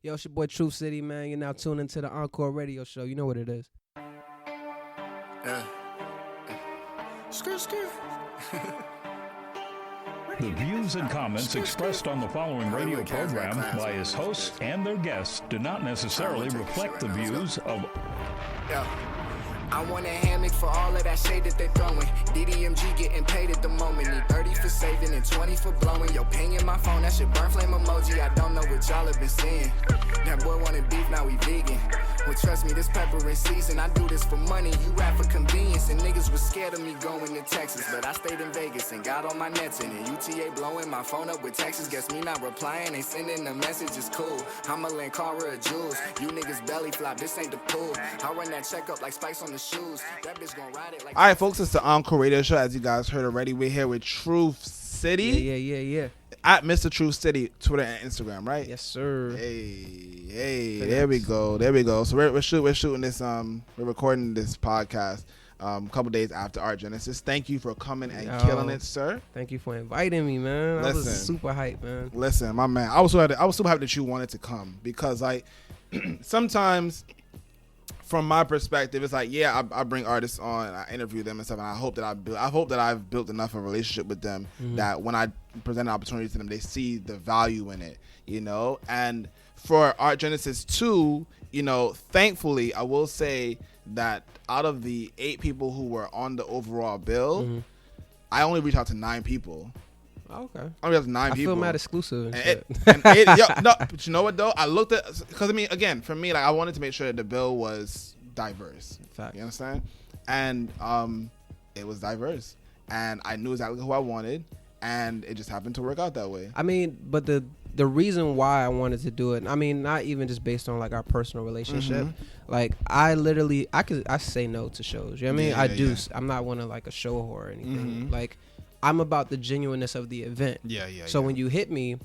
Yo, it's your boy Truth City, man. You're now tuned into the Encore Radio Show. You know what it is. The views and comments expressed on the following radio program by its hosts and their guests do not necessarily reflect the views of... I want a hammock for all of that shade that they throwing. DDMG getting paid at the moment. Need 30 for saving and 20 for blowing. Yo, ping in my phone, that shit burn flame emoji. I don't know what y'all have been seeing. That boy wanted beef, now we vegan. Well, trust me, this pepper in season. I do this for money, you rap for convenience. And niggas was scared of me going to Texas. But I stayed in Vegas and got all my nets in. And UTA blowing my phone up with Texas. Guess me not replying, they sending the message is cool. I'ma lend Cara a Jules. You niggas belly flop, this ain't the pool. I run that check up like spikes on the shoes. That bitch gon' ride it like... All right, folks, it's the Encore Radio Show. As you guys heard already, we're here with Truth City. Yeah. At Mr. Truth City, Twitter and Instagram, right? Yes, sir. Hey, there we go. So we're shooting this, we're recording this podcast a couple days after Art Genesis. Thank you for coming and killing it, sir. Thank you for inviting me, man. I was Listen. super hyped, man. Listen, my man, I was so happy that you wanted to come because, like, sometimes from my perspective, it's like, yeah, I bring artists on, I interview them and stuff, and I hope that I've built enough of a relationship with them that when I present an opportunity to them, they see the value in it, you know. And for Art Genesis 2, you know, thankfully, I will say that out of the 8 people who were on the overall bill, I only reached out to 9 people. Okay. I only reached out to 9 I people. feel mad exclusive. No, but you know what though? I looked at, because I mean, again, for me, like, I wanted to make sure that the bill was diverse. Fact. You understand? And it was diverse, and I knew exactly who I wanted, and it just happened to work out that way. I mean, but the reason why I wanted to do it, I mean, not even just based on like our personal relationship. Like, I say no to shows. You know what I mean? Yeah, I do. yeah. I'm not one of like a show whore or anything. Like, I'm about the genuineness of the event. So when you hit me,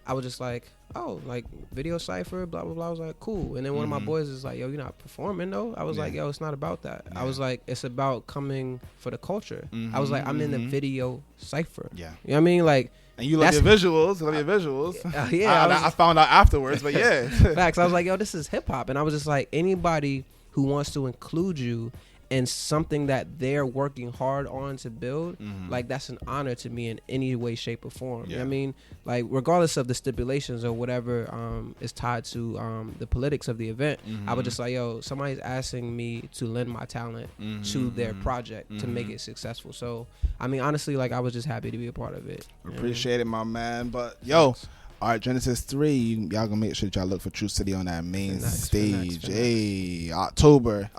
I was just like, oh, like video cipher, blah blah blah. I was like, cool. And then one of my boys is like, yo, you're not performing though. I was like, yo, it's not about that. I was like, it's about coming for the culture. I was like, I'm in the video cipher. You know what I mean? Like, and you love your visuals. I found out afterwards, but yeah. Facts. I was like, yo, this is hip hop. And I was just like, anybody who wants to include you in something that they're working hard on to build, like, that's an honor to me in any way, shape, or form. You know what I mean? Like, regardless of the stipulations or whatever is tied to the politics of the event, I was just like, yo, somebody's asking me to lend my talent to their project to make it successful. So, I mean, honestly, like, I was just happy to be a part of it. Appreciate it, my man. But, yo, all right, Genesis 3, y'all gonna make sure that y'all look for Truth City on that main stage. Hey, October.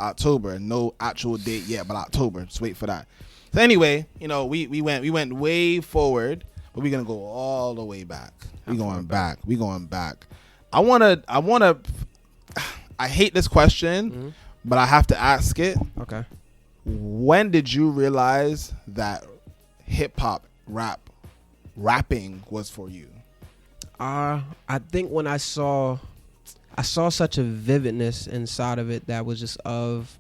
No actual date yet, but October. Just wait for that. So anyway, you know, we went way forward, but we're gonna go all the way back. We going back. I hate this question, but I have to ask it. Okay. When did you realize that hip hop rapping was for you? I think when I saw such a vividness inside of it that was just of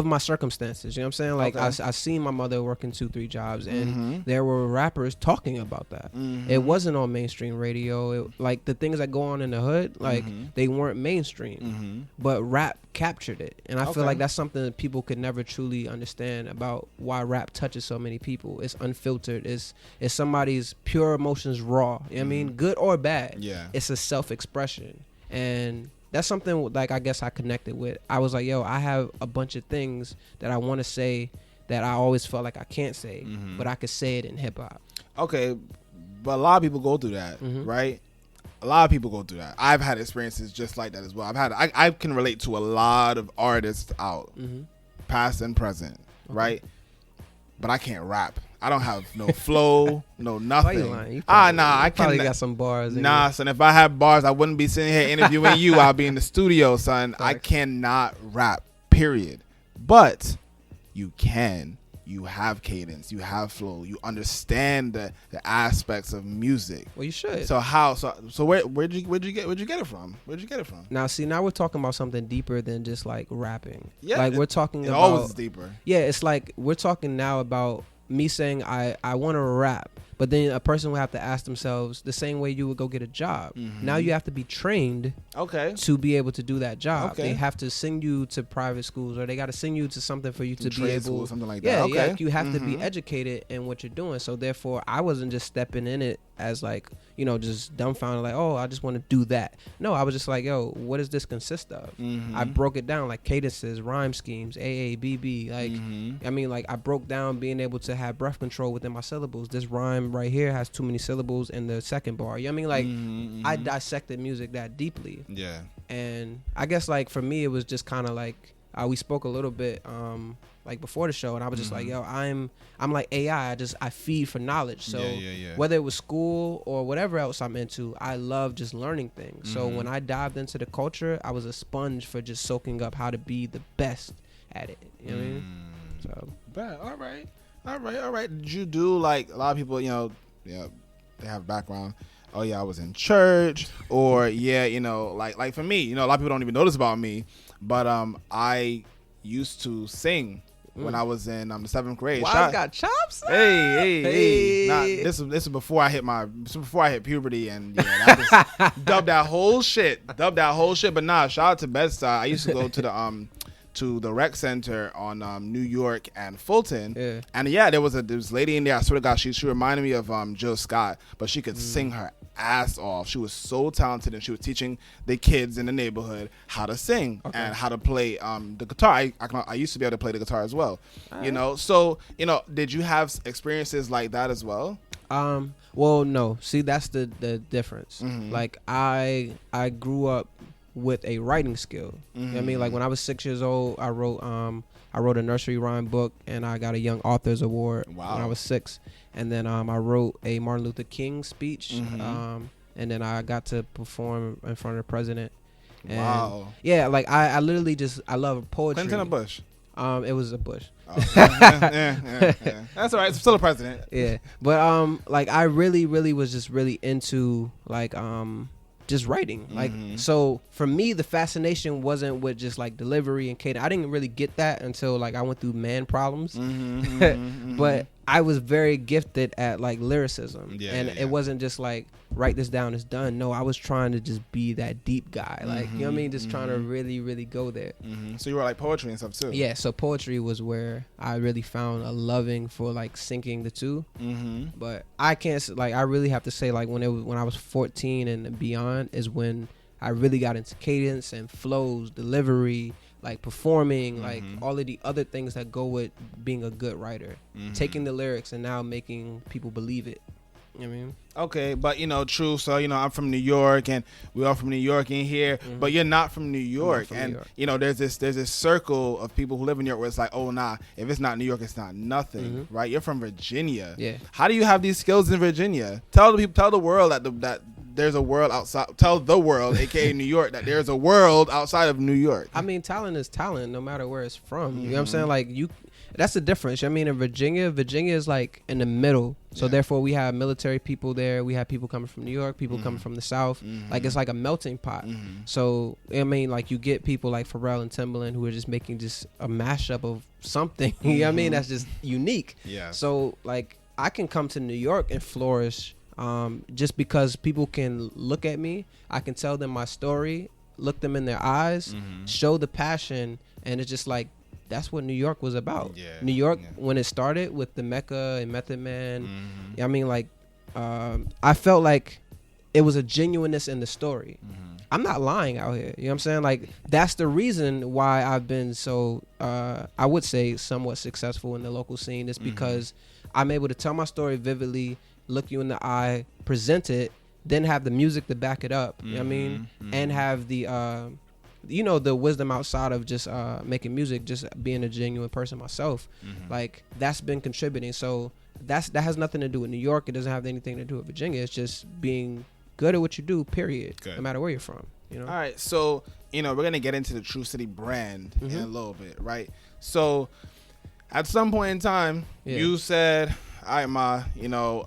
my circumstances. You know what I'm saying? Like, I seen my mother working 2-3 jobs, and there were rappers talking about that. It wasn't on mainstream radio. Like, the things that go on in the hood, like, they weren't mainstream, but rap captured it. And I feel like that's something that people could never truly understand about why rap touches so many people. It's unfiltered. It's somebody's pure emotions raw. You know what I mean? Good or bad. Yeah. It's a self-expression. And that's something, like, I guess I connected with. I was like, yo, I have a bunch of things that I want to say that I always felt like I can't say, but I could say it in hip hop. Okay, but a lot of people go through that, right? A lot of people go through that. I've had experiences just like that as well. I can relate to a lot of artists out, past and present, right? But I can't rap. I don't have no flow, no nothing. Why you lying? I probably got some bars. Nah, son. If I had bars, I wouldn't be sitting here interviewing you. I'll be in the studio, son. Facts. I cannot rap, period. But you can. You have cadence. You have flow. You understand the aspects of music. Well, you should. So how? So where'd you get it from? Now, see, now we're talking about something deeper than just like rapping. Yeah, like we're talking it about. always is deeper. Yeah, it's like we're talking now about me saying I want to rap, But then a person would have to ask themselves the same way you would go get a job. Now you have to be trained to be able to do that job. They have to send you to private schools, or they got to send you to something for you to be able, something like that. Yeah, you have to be educated in what you're doing. So therefore, I wasn't just stepping in it as like, you know, just dumbfounded, like, oh, I just want to do that. No, I was just like, yo, what does this consist of? I broke it down, like cadences, rhyme schemes, AA, BB. Like, I mean, like I broke down being able to have breath control within my syllables. This rhyme right here has too many syllables in the second bar. You know what I mean? Like, I dissected music that deeply. Yeah. And I guess like for me, it was just kind of like, we spoke a little bit like before the show, and I was just like, yo, I'm like AI. I feed for knowledge. So whether it was school or whatever else I'm into, I love just learning things. So when I dived into the culture, I was a sponge for just soaking up how to be the best at it. You know what I mean? So, but all right. Did you do, like a lot of people, you know, they have background. Oh yeah, I was in church, or you know, like for me, you know, a lot of people don't even know this about me, but I used to sing when I was in the 7th grade. Wow, got chops. Hey. Nah, this is before I hit puberty, and I just dubbed that whole shit. But nah, shout out to Bedside. I used to go to the rec center on New York and Fulton, and there was this lady in there. I swear to God, she reminded me of Jill Scott, but she could sing her ass off. She was so talented, and she was teaching the kids in the neighborhood how to sing and how to play the guitar. I used to be able to play the guitar as well. You know, so did you have experiences like that as well? Well, no. See, that's the difference. Like I grew up with a writing skill. You know what I mean? Like when I was 6 years old, I wrote a nursery rhyme book, and I got a Young Authors Award when I was 6. And then I wrote a Martin Luther King speech, and then I got to perform in front of the president. And yeah, like I literally I love poetry. Clinton or Bush? It was a Bush. Oh, yeah. That's all right. It's still a president. Yeah, but like I really was just really into like just writing. Like so for me, the fascination wasn't with just like delivery and cadence. I didn't really get that until like I went through man problems. But I was very gifted at like lyricism, it wasn't just like write this down, it's done. No, I was trying to just be that deep guy, like you know what I mean, just trying to really go there. So you were like poetry and stuff too? Yeah, so poetry was where I really found a loving for like syncing the two. But I can't, like I really have to say, like when I was 14 and beyond is when I really got into cadence and flows, delivery, like performing, like all of the other things that go with being a good writer, taking the lyrics and now making people believe it. You know what I mean? Okay, but true. So I'm from New York, and we're all from New York in here. But you're not from New York, and New York. There's this circle of people who live in New York where it's like, oh nah, if it's not New York, it's not nothing, right? You're from Virginia. Yeah. How do you have these skills in Virginia? Tell the world that there's a world outside. Tell the world, aka New York, that there's a world outside of New York. I mean, talent is talent, no matter where it's from. You know what I'm saying? Like that's the difference. I mean, in Virginia is like in the middle. So therefore, we have military people there. We have people coming from New York, people coming from the South. Like it's like a melting pot. So I mean, like you get people like Pharrell and Timbaland who are just making just a mashup of something. You know what I mean? That's just unique. Yeah. So like I can come to New York and flourish. Just because people can look at me, I can tell them my story, look them in their eyes, show the passion, and it's just like that's what New York was about. New York, when it started with the Mecca and Method Man, I mean, like I felt like it was a genuineness in the story. I'm not lying out here. You know what I'm saying? Like that's the reason why I've been so I would say somewhat successful in the local scene is because I'm able to tell my story vividly, look you in the eye, present it, then have the music to back it up. You know what I mean? And have the the wisdom outside of just making music, just being a genuine person myself. Like that's been contributing. So that has nothing to do with New York. It doesn't have anything to do with Virginia. It's just being good at what you do, period. No matter where you're from. All right, so we're gonna get into the True City brand in a little bit, right? So at some point in time, you said, all right, Ma,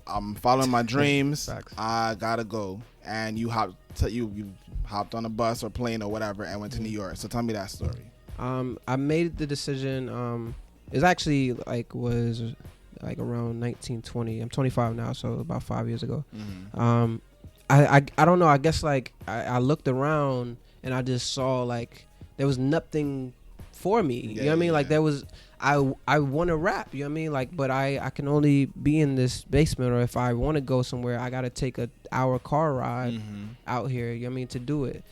I'm following my dreams. I gotta go. And you hopped on a bus or plane or whatever and went to New York. So tell me that story. I made the decision. It's actually like was like around 1920. I'm 25 now, so about 5 years ago. Mm-hmm. I don't know. I guess like I looked around and I just saw like there was nothing for me. You know what I mean? Like there was. I want to rap, you know what I mean? Like, but I can only be in this basement, or if I want to go somewhere, I got to take a hour car ride out here, you know what I mean, to do it.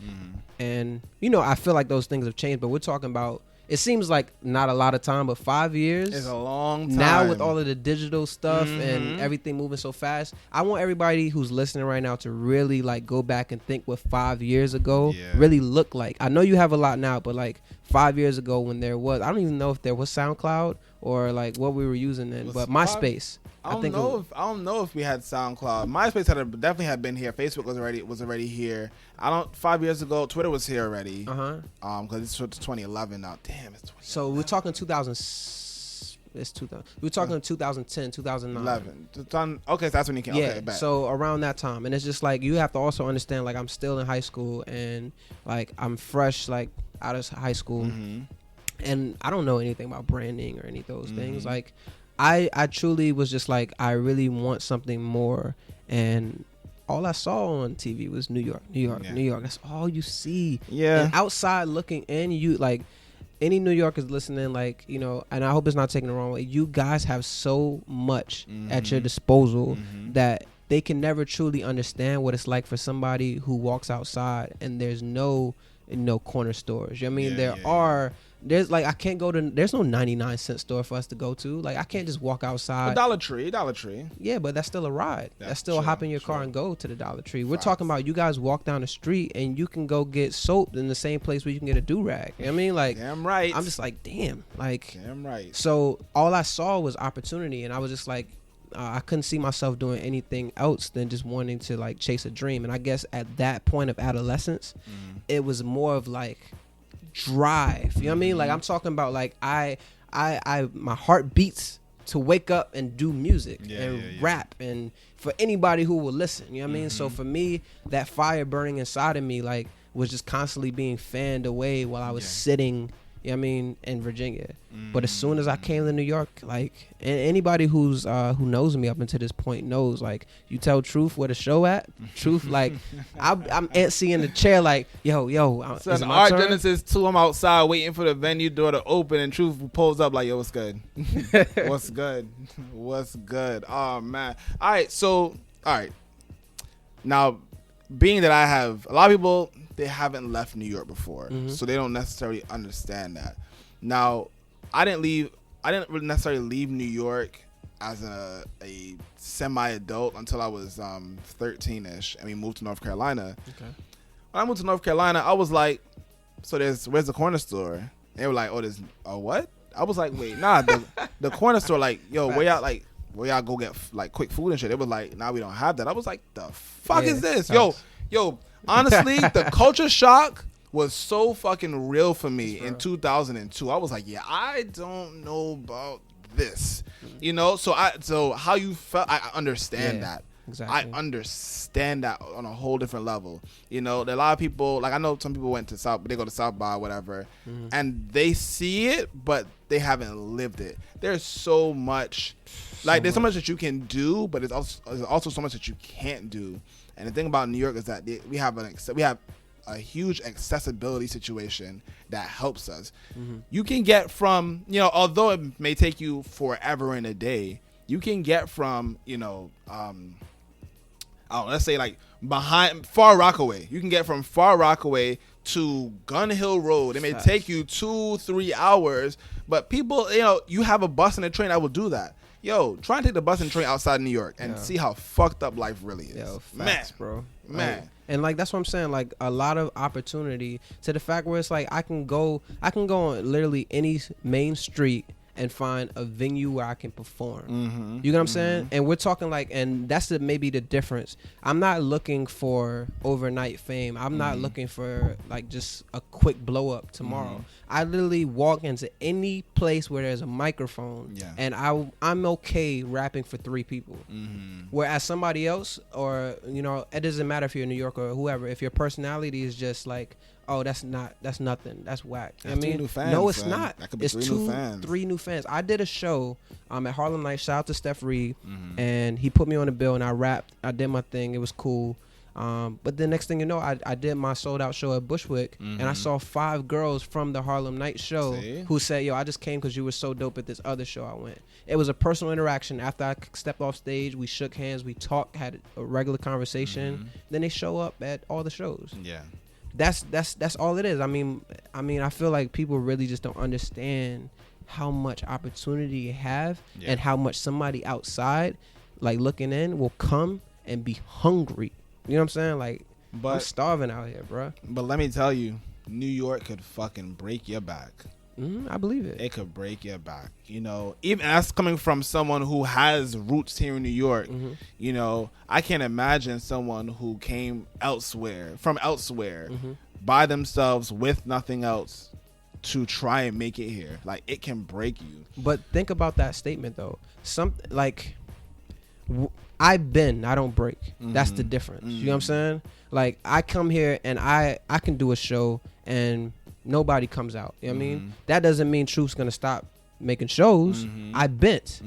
And, you know, I feel like those things have changed, but we're talking about, it seems like not a lot of time, but 5 years. It's a long time. Now with all of the digital stuff and everything moving so fast, I want everybody who's listening right now to really like go back and think what 5 years ago really looked like. I know you have a lot now, but like 5 years ago when there was, I don't even know if there was SoundCloud or like what we were using then, but MySpace. I don't know if we had SoundCloud. MySpace definitely had been here. Facebook was already here. 5 years ago, Twitter was here already. Because it's 2011 now. Damn, it's 2011. So we're talking 2000. It's 2000. We're talking 2010, 2009. 11. Okay, so that's when you came. Yeah. Okay, back. So around that time, and it's just like you have to also understand. Like I'm still in high school, and like I'm fresh, like out of high school, and I don't know anything about branding or any of those things. Like I truly was just like I really want something more, and all I saw on TV was New York. That's all you see. Yeah. And outside looking in, you like. Any New Yorkers listening, like, you know, and I hope it's not taken the wrong way, you guys have so much at your disposal that they can never truly understand what it's like for somebody who walks outside and there's no corner stores. You know what I mean? There's like, I can't go to, there's no 99-cent store for us to go to. Like, I can't just walk outside. Dollar Tree. Yeah, but that's still a ride. That's still hop in your car and go to the Dollar Tree. We're talking about you guys walk down the street and you can go get soap in the same place where you can get a do-rag. You know what I mean? Like, damn right. I'm just like, damn. Like, damn right. So all I saw was opportunity, and I was just like, I couldn't see myself doing anything else than just wanting to like chase a dream. And I guess at that point of adolescence, it was more of like drive. You know what I mean? Like I'm talking about like I my heart beats to wake up and do music and rap, and for anybody who will listen. You know what I mean? So for me, that fire burning inside of me like was just constantly being fanned away while I was sitting, you know what I mean, in Virginia. But as soon as I came to New York, like, and anybody who's who knows me up until this point knows, like, you tell Truth where the show at. Truth, like, I'm antsy in the chair, like, yo. So in Art Genesis 2, I'm outside waiting for the venue door to open, and Truth pulls up like, yo, what's good? What's good? What's good? Oh, man. All right. Now, being that I have, a lot of people, they haven't left New York before, so they don't necessarily understand that. Now, I didn't really necessarily leave New York as a semi-adult until I was 13ish, and we moved to North Carolina. Okay. When I moved to North Carolina, I was like, so where's the corner store? And they were like, oh, there's a what? I was like, wait, nah, the corner store, like, yo, where y'all go get like quick food and shit? It was like, nah, we don't have that. I was like, the fuck is this? Yo, honestly, the culture shock was so fucking real for me in 2002. I was like, yeah, I don't know about this, you know. So how you felt, I understand that. Exactly. I understand that on a whole different level. You know, there are a lot of people, like I know some people went to they go to South by whatever, and they see it, but they haven't lived it. There's so much, there's so much that you can do, but there's also so much that you can't do. And the thing about New York is that we have a huge accessibility situation that helps us. You can get from, you know, although it may take you forever in a day, you can get from, you know, let's say like behind Far Rockaway. You can get from Far Rockaway to Gun Hill Road. It may take you 2-3 hours, but people, you know, you have a bus and a train that will do that. Yo, try and take the bus and train outside New York and see how fucked up life really is. Yo, facts, bro. Man. And like that's what I'm saying, like a lot of opportunity to the fact where it's like I can go on literally any main street and find a venue where I can perform. You know what I'm saying? And we're talking like, and that's maybe the difference. I'm not looking for overnight fame. I'm not looking for like just a quick blow up tomorrow. I literally walk into any place where there's a microphone and I'm okay rapping for 3 people. Whereas somebody else, or, you know, it doesn't matter if you're in New York or whoever, if your personality is just like oh, that's nothing. That's whack. That's two new fans, no, it's son. not. That could be it's three new fans. I did a show at Harlem Night. Shout out to Steph Reed, and he put me on the bill, and I rapped. I did my thing. It was cool. But the next thing you know, I did my sold out show at Bushwick, and I saw 5 girls from the Harlem Night show who said, yo, I just came because you were so dope at this other show I went. It was a personal interaction. After I stepped off stage, we shook hands, we talked, had a regular conversation. Then they show up at all the shows. Yeah. That's all it is. I mean, I feel like people really just don't understand how much opportunity you have and how much somebody outside, like looking in, will come and be hungry. You know what I'm saying? Like, I'm starving out here, bro. But let me tell you, New York could fucking break your back. I believe it. It could break your back. You know, even as coming from someone who has roots here in New York, you know, I can't imagine someone who came from elsewhere, by themselves with nothing else to try and make it here. Like, it can break you. But think about that statement, though. Something like... I don't break. That's the difference. You know what I'm saying? Like, I come here and I can do a show and nobody comes out. You know what I mean? That doesn't mean Truth's gonna stop making shows. I bent.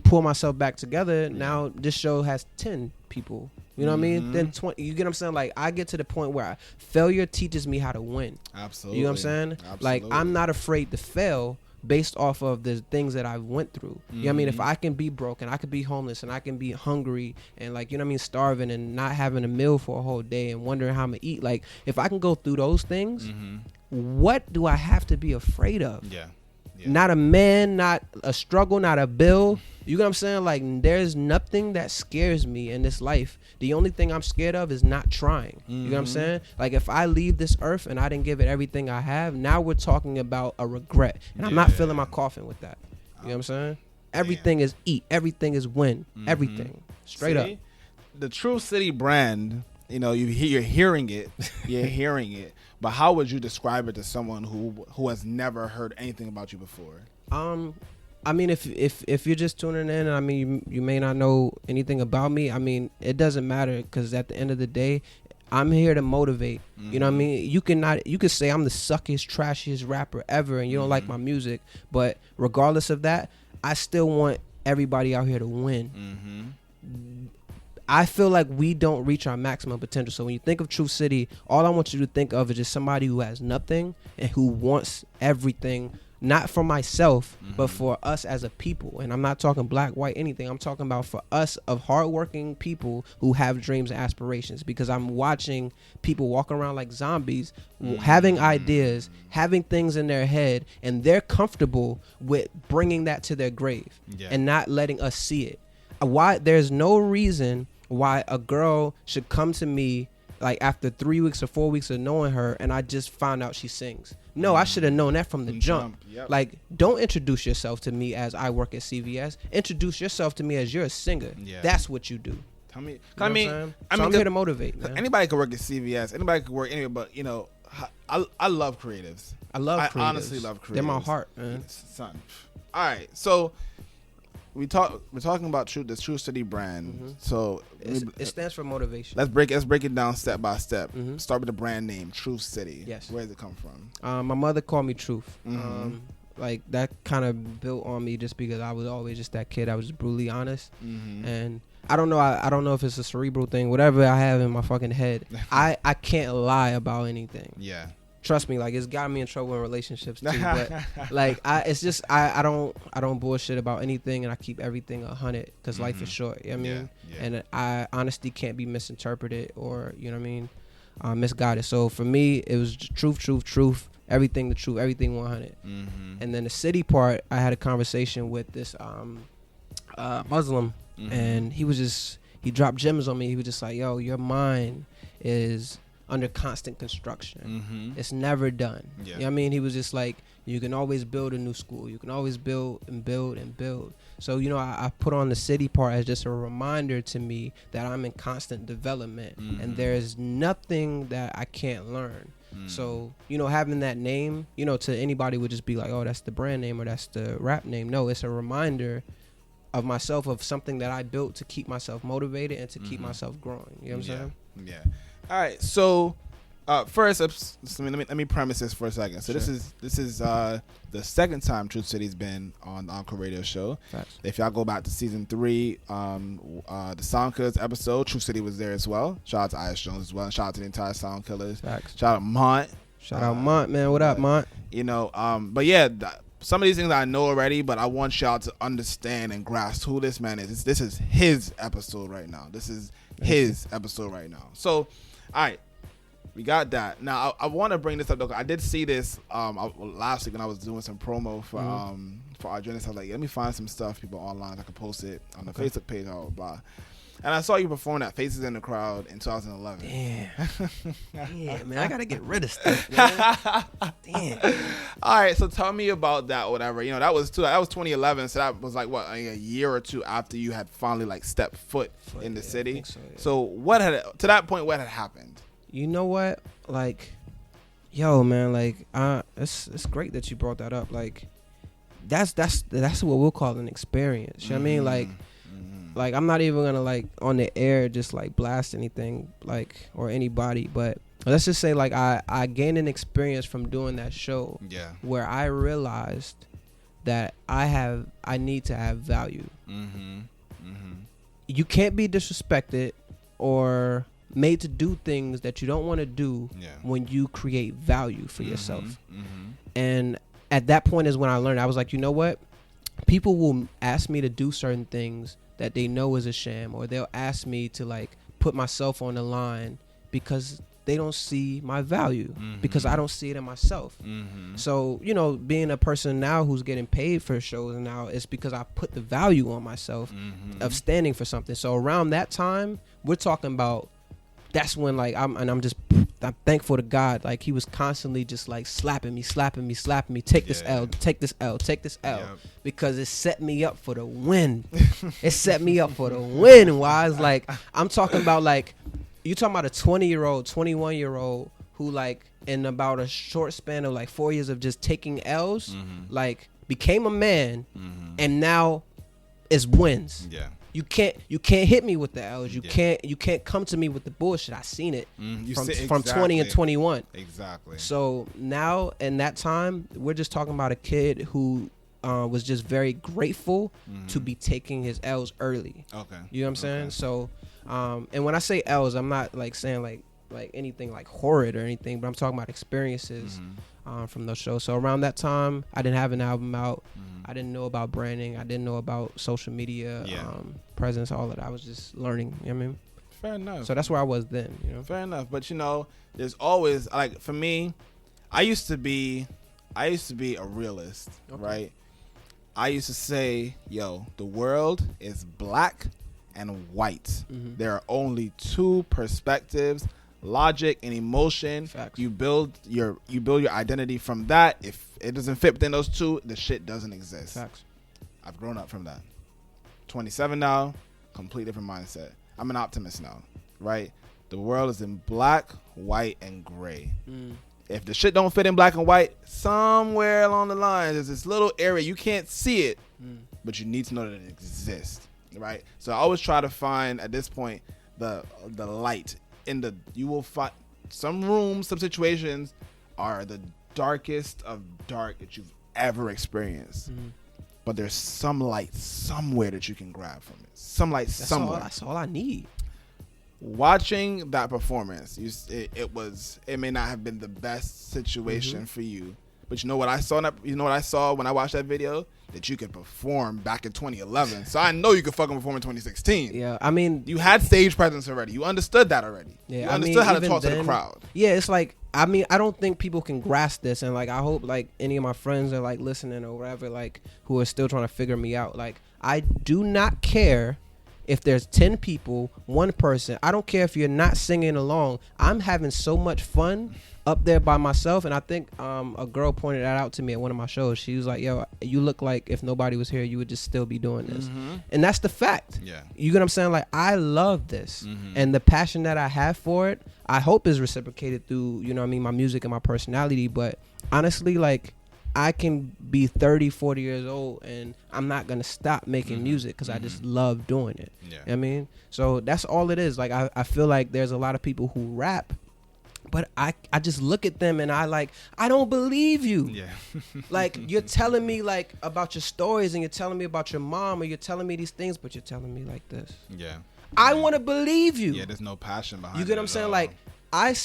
Pull myself back together. Now this show has 10 people. You know what I mean? Then 20. You get what I'm saying? Like, I get to the point where failure teaches me how to win. Absolutely. You know what I'm saying? Absolutely. Like, I'm not afraid to fail based off of the things that I've went through. You know what I mean? If I can be broke and I can be homeless and I can be hungry and, like, you know what I mean, starving and not having a meal for a whole day and wondering how I'm gonna eat, like, if I can go through those things, what do I have to be afraid of? Yeah. Not a man, not a struggle, not a bill. You know what I'm saying? Like, there's nothing that scares me in this life. The only thing I'm scared of is not trying. You know what I'm saying? Like, if I leave this earth and I didn't give it everything I have, now we're talking about a regret. And I'm not filling my coffin with that. You know what I'm saying? Everything is eat. Everything is win. Everything. Straight up. The True City brand, you know, you're hearing it. You're hearing it. But how would you describe it to someone who has never heard anything about you before? I mean, if you're just tuning in, I mean, you may not know anything about me. I mean, it doesn't matter, because at the end of the day, I'm here to motivate. You know what I mean? You could say I'm the suckiest, trashiest rapper ever, and you don't like my music. But regardless of that, I still want everybody out here to win. I feel like we don't reach our maximum potential. So when you think of True City, all I want you to think of is just somebody who has nothing and who wants everything, not for myself, but for us as a people. And I'm not talking black, white, anything. I'm talking about for us, of hardworking people who have dreams and aspirations. Because I'm watching people walk around like zombies, having ideas, having things in their head, and they're comfortable with bringing that to their grave and not letting us see it. Why? There's no reason why a girl should come to me like after 3 weeks or 4 weeks of knowing her and I just found out she sings. No, I should have known that from the jump. Like, don't introduce yourself to me as I work at CVS. Introduce yourself to me as you're a singer. That's what you do. Tell me. I mean, I'm here to motivate, man. Anybody can work at CVS. Anybody can work anywhere, but, you know, I love creatives. I honestly love creatives. They're my heart, man. Son. All right, so we're talking about the True City brand. So it stands for motivation. Let's break it down step by step. Start with the brand name, True City. Yes. Where does it come from? My mother called me Truth. Like, that kind of built on me just because I was always just that kid. I was just brutally honest. And I don't know. I don't know if it's a cerebral thing. Whatever I have in my fucking head, I can't lie about anything. Yeah. Trust me, like, it's got me in trouble in relationships too. But like, it's just I don't bullshit about anything, and I keep everything 100 because life is short. You know what I mean? And honesty can't be misinterpreted or, you know what I mean, misguided. So for me, it was truth, everything the truth, everything 100. And then the city part, I had a conversation with this Muslim, and he dropped gems on me. He was just like, yo, your mind is under constant construction. It's never done. You know what I mean? He was just like, you can always build a new school. You can always build and build and build. So, you know, I put on the city part as just a reminder to me that I'm in constant development and there's nothing that I can't learn. So, you know, having that name, you know, to anybody would just be like, oh, that's the brand name or that's the rap name. No, it's a reminder of myself, of something that I built to keep myself motivated and to keep myself growing. You know what I'm saying? Yeah. All right, so First, let me premise this for a second. So sure. This is the second time Truth City's been on the Encore Radio Show. Facts. If y'all go back to season 3, the Sound Killers episode, Truth City was there as well. Shout out to I.S. Jones as well. And shout out to the entire Sound Killers. Facts. Shout out Mont. Shout out Mont, man. What up, Mont? You know, but yeah, some of these things I know already, but I want y'all to understand and grasp who this man is. This is his episode right now. This is his episode right now. So, all right. We got that. Now, I want to bring this up, though. I did see this last week when I was doing some promo for our journalists. I was like, let me find some stuff, people online. I can post it on the Facebook page, blah. And I saw you perform at Faces in the Crowd in 2011. Damn. Yeah, man. I got to get rid of stuff, man. Damn. All right, so tell me about that, whatever. You know, that was 2011, so that was like, what, a year or two after you had finally, like, stepped foot in the city. I think so, yeah. So what to that point, what had happened? You know what? Like, yo, man, like, it's great that you brought that up. Like, that's what we'll call an experience. You know what I mean? Like, I'm not even gonna, like, on the air just, like, blast anything, like, or anybody, but let's just say, like, I gained an experience from doing that show. Yeah. Where I realized that I need to have value. You can't be disrespected or made to do things that you don't want to do when you create value for yourself. And at that point is when I learned. I was like, you know what? People will ask me to do certain things that they know is a sham, or they'll ask me to, like, put myself on the line because they don't see my value, because I don't see it in myself. So, you know, being a person now who's getting paid for shows now, it's because I put the value on myself of standing for something. So around that time, we're talking about, that's when, like, I'm thankful to God. Like, he was constantly just, like, slapping me. Take this L, take this L. Because it set me up for the win. It set me up for the win. Wize, like, I'm talking about, like, you talking about a 20-year-old, 21-year-old who, like, in about a short span of, like, 4 years of just taking L's, like, became a man, and now is wins. Yeah. You can't hit me with the L's. You can't come to me with the bullshit. I seen it from 20 and 21. Exactly. So now in that time, we're just talking about a kid who was just very grateful to be taking his L's early. Okay. You know what I'm saying? So, and when I say L's, I'm not, like, saying like anything like horrid or anything, but I'm talking about experiences from those shows. So around that time, I didn't have an album out. I didn't know about branding. I didn't know about social media presence, all of that. I was just learning. You know what I mean? Fair enough. So that's where I was then. You know? Fair enough. But, you know, there's always, like, for me, I used to be a realist, right? I used to say, yo, the world is black and white. There are only two perspectives, logic and emotion. Facts. You build your identity from that. If it doesn't fit within those two, the shit doesn't exist. Facts. I've grown up from that. 27 now, complete different mindset. I'm an optimist now, right? The world is in black, white, and gray. If the shit don't fit in black and white, somewhere along the line, there's this little area, you can't see it, but you need to know that it exists, right? So I always try to find, at this point, the light in the, you will find some rooms, some situations are the darkest of dark that you've ever experienced. But there's some light somewhere that you can grab from it. Some light somewhere. That's all I need. Watching that performance, it may not have been the best situation for you, but you know what I saw when I watched that video? That you could perform back in 2011. So I know you could fucking perform in 2016. Yeah, I mean, you had stage presence already. You understood that already. Yeah, you understood how to talk to the crowd. Yeah, it's like, I mean, I don't think people can grasp this, and, like, I hope, like, any of my friends are, like, listening or whatever, like, who are still trying to figure me out. Like, I do not care if there's 10 people, one person. I don't care if you're not singing along. I'm having so much fun up there by myself. And I think a girl pointed that out to me at one of my shows. She was like, yo, you look like if nobody was here, you would just still be doing this. And that's the fact. Yeah. You get what I'm saying? Like, I love this. And the passion that I have for it, I hope is reciprocated through, you know what I mean, my music and my personality. But honestly, like, I can be 30, 40 years old and I'm not going to stop making music because I just love doing it. Yeah. You know what I mean? So that's all it is. Like, I feel like there's a lot of people who rap But I just look at them and I don't believe you. Yeah. Like, you're telling me like about your stories and you're telling me about your mom, or you're telling me these things, but you're telling me like this. Yeah. I want to believe you. Yeah, there's no passion behind it. You get what I'm saying? Like,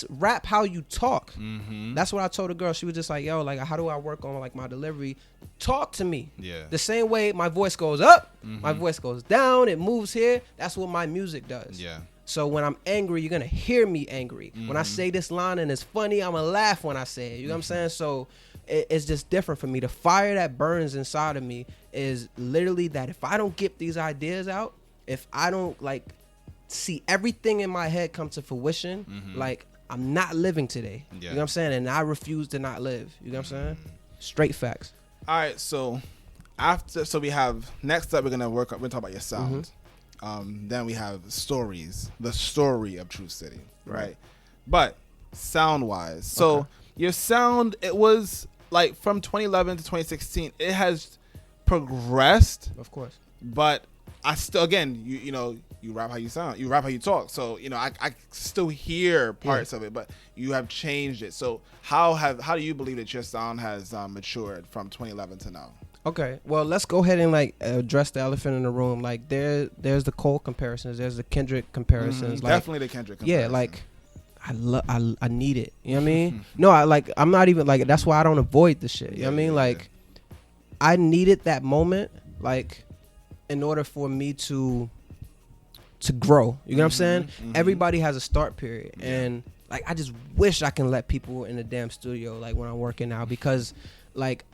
rap how you talk. Mm-hmm. That's what I told the girl. She was just like, yo, like, how do I work on like my delivery? Talk to me. Yeah. The same way my voice goes up, my voice goes down, it moves here. That's what my music does. Yeah. So when I'm angry, you're going to hear me angry. When I say this line and it's funny, I'm going to laugh when I say it. You know what I'm saying? So it's just different for me. The fire that burns inside of me is literally that if I don't get these ideas out, if I don't like see everything in my head come to fruition, like, I'm not living today. Yeah. You know what I'm saying? And I refuse to not live. You know what I'm saying? Straight facts. All right, so we have, next up we're gonna talk about your sound. Then we have stories, the story of True City, right? But sound wise, so your sound, it was like from 2011 to 2016, it has progressed, Of course. but I still, again, you know, you rap how you sound, you rap how you talk. So, you know, I still hear parts of it, but you have changed it. So how do you believe that your sound has matured from 2011 to now? Okay, well, let's go ahead and like address the elephant in the room. Like, there's the Cole comparisons, there's the Kendrick comparisons. Like, Definitely the Kendrick comparison. yeah, like I need it. You know what I mean? No, I'm not even like, that's why I don't avoid the shit. You know what I mean? Like, I needed that moment, like, in order for me to grow. You know what I'm saying? Everybody has a start period, and like, I just wish I can let people in the damn studio like when I'm working now, because like,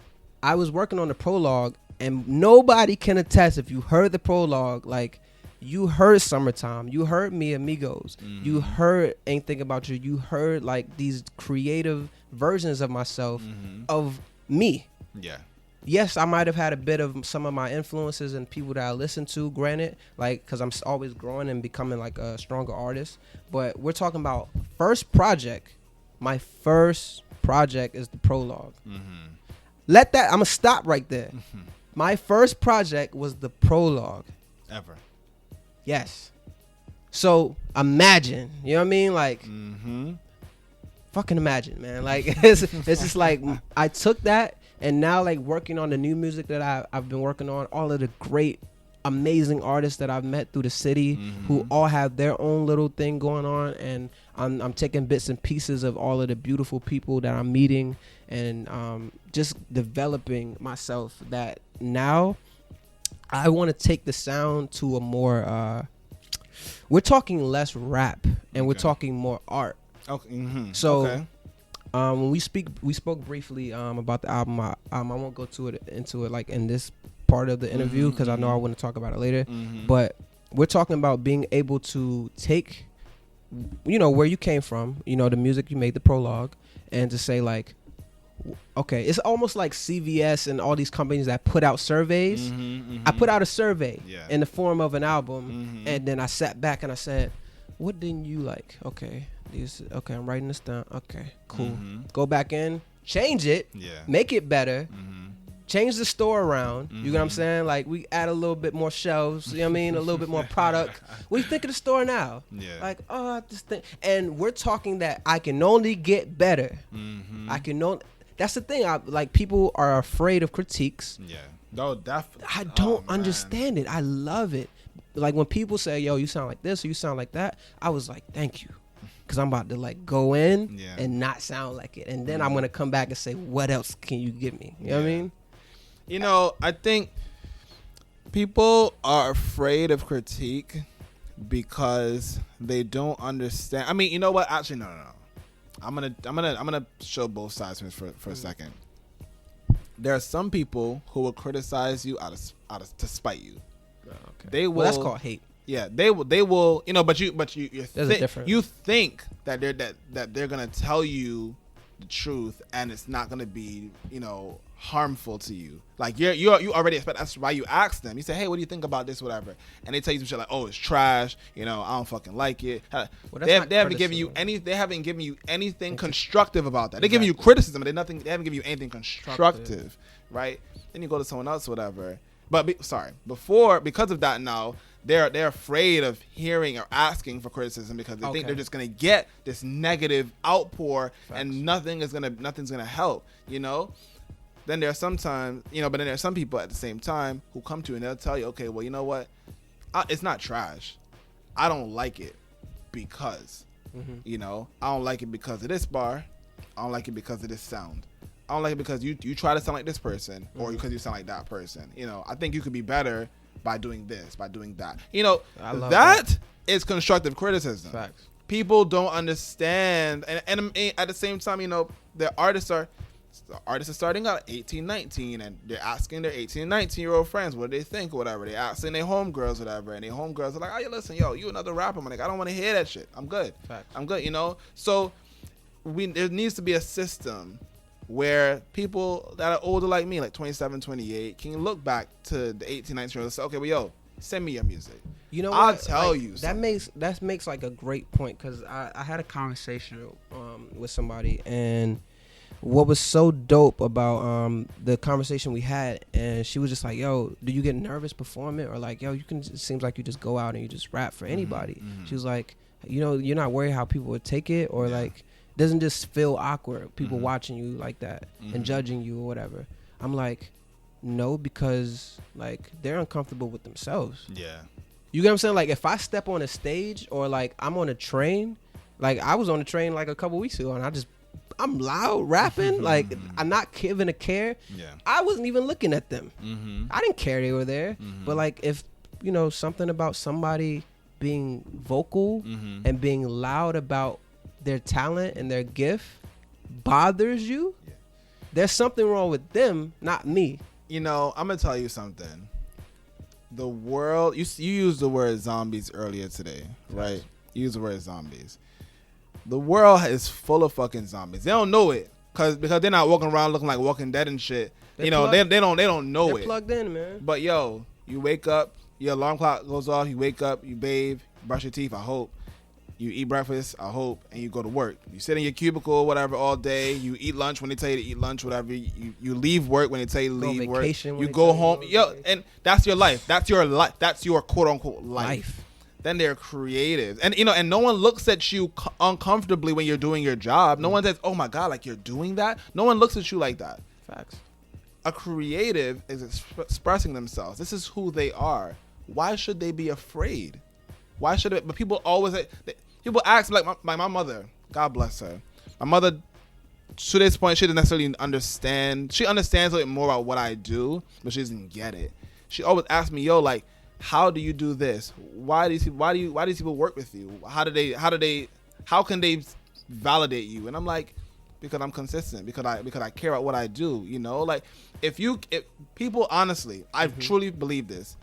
I was working on the Prologue, and nobody can attest, if you heard the Prologue, like, you heard Summertime, you heard Me Amigos, you heard Ain't Think About You, you heard like these creative versions of myself, of me. Yeah. Yes, I might have had a bit of some of my influences and people that I listen to, granted, like, because I'm always growing and becoming like a stronger artist. But we're talking about first project. My first project is the Prologue. I'm going to stop right there. My first project was the Prologue. Ever. Yes. So imagine, you know what I mean? Like, fucking imagine, man. Like, it's just like, I took that, and now like working on the new music that I've been working on, all of the great, amazing artists that I've met through the city, who all have their own little thing going on, and I'm taking bits and pieces of all of the beautiful people that I'm meeting, and just developing myself, that now I want to take the sound to a more we're talking less rap, and we're talking more art. Okay. So when we spoke briefly about the album. I won't go into it like in this part of the interview, because I know I want to talk about it later. But we're talking about being able to take, you know, where you came from, you know, the music you made, the Prologue, and to say like, okay, it's almost like CVS and all these companies that put out surveys. I put out a survey in the form of an album, and then I sat back and I said, what didn't you like? Okay, I'm writing this down. Okay, cool. Go back in, change it, make it better, change the store around. You know what I'm saying? Like, we add a little bit more shelves, you know what I mean? A little bit more product. What do you think of the store now? Like, oh, this thing. And we're talking that I can only get better. I can only... That's the thing. Like, people are afraid of critiques. No, definitely. I don't understand it. I love it. Like, when people say, yo, you sound like this or you sound like that, I was like, thank you. Because I'm about to, like, go in and not sound like it. And then I'm going to come back and say, what else can you give me? You know what I mean? You know, I think people are afraid of critique because they don't understand. I mean, you know what? Actually, no. I'm gonna show both sides for a second. There are some people who will criticize you out of to spite you. Okay. They will. Well, that's called hate. Yeah, they will. You know, but you you think that they're gonna tell you the truth, and it's not gonna be, you know, harmful to you. Like, you already expect. That's why you ask them. You say, hey, what do you think about this, whatever, and they tell you some shit like, oh, it's trash. You know, I don't fucking like it. Well, they haven't given you anything constructive about that. They're giving you criticism, but they haven't given you anything constructive, right? Then you go to someone else, whatever, before, because of that now, they're afraid of hearing or asking for criticism because they think they're just gonna get this negative outpour. Facts. And nothing's gonna help, you know. Then there are sometimes, you know, but then there are some people at the same time who come to you and they'll tell you, okay, well, you know what, it's not trash. I don't like it because, you know, I don't like it because of this bar. I don't like it because of this sound. I don't like it because you try to sound like this person or because you sound like that person. You know, I think you could be better by doing this, by doing that. You know, that is constructive criticism. Facts. People don't understand. And at the same time, you know, the artists are starting out 18, 19, and they're asking their 18 and 19-year-old friends what they think or whatever. They're asking their homegirls whatever, and their homegirls are like, oh, yeah, listen, yo, you another rapper. I'm like, I don't want to hear that shit. I'm good. Facts. I'm good, you know? So there needs to be a system where people that are older like me, like 27, 28, can look back to the 18, 19-year-olds and say, okay, well, yo, send me your music. You know, I'll tell you something. That makes like a great point, because I had a conversation with somebody, and what was so dope about the conversation we had, and she was just like, yo, do you get nervous performing, or like, yo, it seems like you just go out and you just rap for anybody. She was like, you know, you're not worried how people would take it, or like, doesn't just feel awkward, people watching you like that and judging you or whatever. I'm like, no, because like they're uncomfortable with themselves. Yeah. You get what I'm saying? Like, if I step on a stage or like I'm on a train, like I was on a train like a couple weeks ago, and I'm loud rapping, like I'm not giving a care. Yeah. I wasn't even looking at them. I didn't care they were there. But like, if you know, something about somebody being vocal and being loud about their talent and their gift bothers you, there's something wrong with them, not me. You know, I'm gonna tell you something. The world, you used the word zombies earlier today, right? You used the word zombies. The world is full of fucking zombies. They don't know it because they're not walking around looking like Walking Dead and shit. They don't know they're it. Plugged in, man. But yo, you wake up, your alarm clock goes off, you wake up, you bathe, brush your teeth, I hope. You eat breakfast, I hope, and you go to work. You sit in your cubicle or whatever all day. You eat lunch when they tell you to eat lunch, whatever. You leave work when they tell you to leave work. You go home. Yo, and that's your life. That's your life. That's your quote unquote life. Then they're creative, and you know, and no one looks at you uncomfortably when you're doing your job. No one says, "Oh my God, like you're doing that." No one looks at you like that. Facts. A creative is expressing themselves. This is who they are. Why should they be afraid? Why should it? But people always people ask, like my mother, God bless her. My mother, to this point, she doesn't necessarily understand. She understands a little bit more about what I do, but she doesn't get it. She always asks me, yo, like, how do you do this? Why do these people work with you? How can they validate you? And I'm like, because I'm consistent, because I care about what I do, you know? Like, if people, honestly, I truly believe this.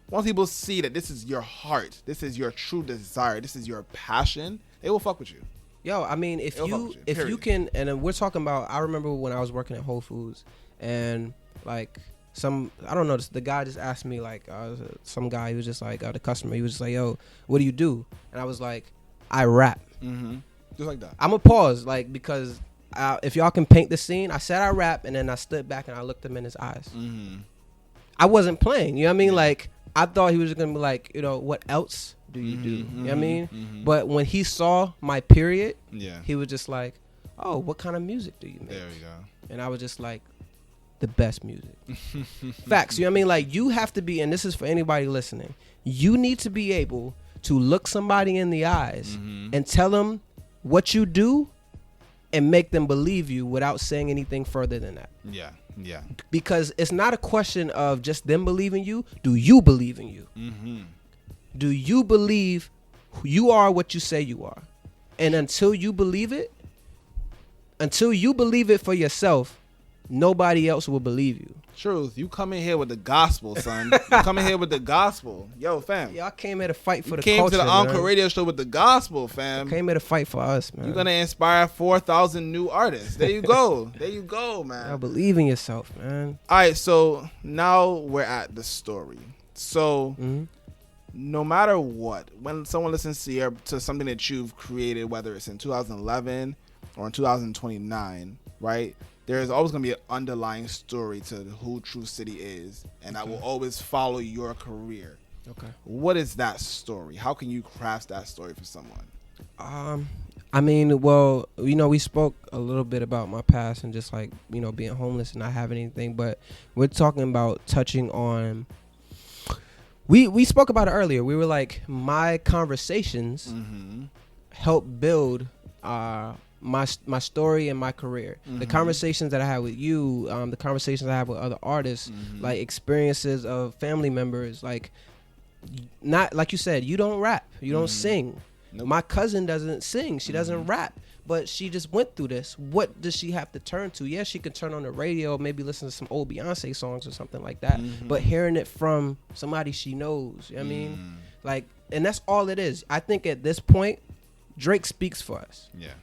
Once people see that this is your heart, this is your true desire, this is your passion, they will fuck with you. Yo, I mean, if you can, and we're talking about, I remember when I was working at Whole Foods, and like I don't know, the guy just asked me, like, some guy, he was just like, the customer, he was just like, yo, what do you do? And I was like, I rap. Just like that. I'm gonna pause, like, because if y'all can paint the scene, I said I rap, and then I stood back and I looked him in his eyes. I wasn't playing, you know what I mean? Like, I thought he was going to be like, you know, what else do you do? You know what I mean? But when he saw my period, he was just like, oh, what kind of music do you make? There we go. And I was just like, the best music. Facts. You know what I mean? Like, you have to be, and this is for anybody listening, you need to be able to look somebody in the eyes and tell them what you do and make them believe you without saying anything further than that. Yeah. Because it's not a question of just them believing you. Do you believe in you? Do you believe you are what you say you are? And until you believe it for yourself, nobody else will believe you. Truth. You come in here with the gospel, son. You come in here with the gospel. Yo, fam. Y'all came here to fight for the culture, culture, came to the Encore Radio Show with the gospel, fam. Came here to fight for us, man. You're going to inspire 4,000 new artists. There you go. There you go, man. Y'all believe in yourself, man. All right, so now we're at the story. So no matter what, when someone listens to something that you've created, whether it's in 2011 or in 2029, right? there is always going to be an underlying story to who True City is, and that will always follow your career. Okay. What is that story? How can you craft that story for someone? I mean, well, we spoke a little bit about my past and just like, being homeless and not having anything, but we're talking about touching on, we spoke about it earlier. We were like, my conversations help build my story and my career. The conversations that I have with you, the conversations I have with other artists, like experiences of family members, like, not like you said, you don't rap, you don't sing. Nope. My cousin doesn't sing, she doesn't rap, but she just went through this. What does she have to turn to? Yeah, she can turn on the radio, maybe listen to some old Beyonce songs or something like that, but hearing it from somebody she knows, you know what I mean? Like, and that's all it is. I think at this point, Drake speaks for us. Yeah.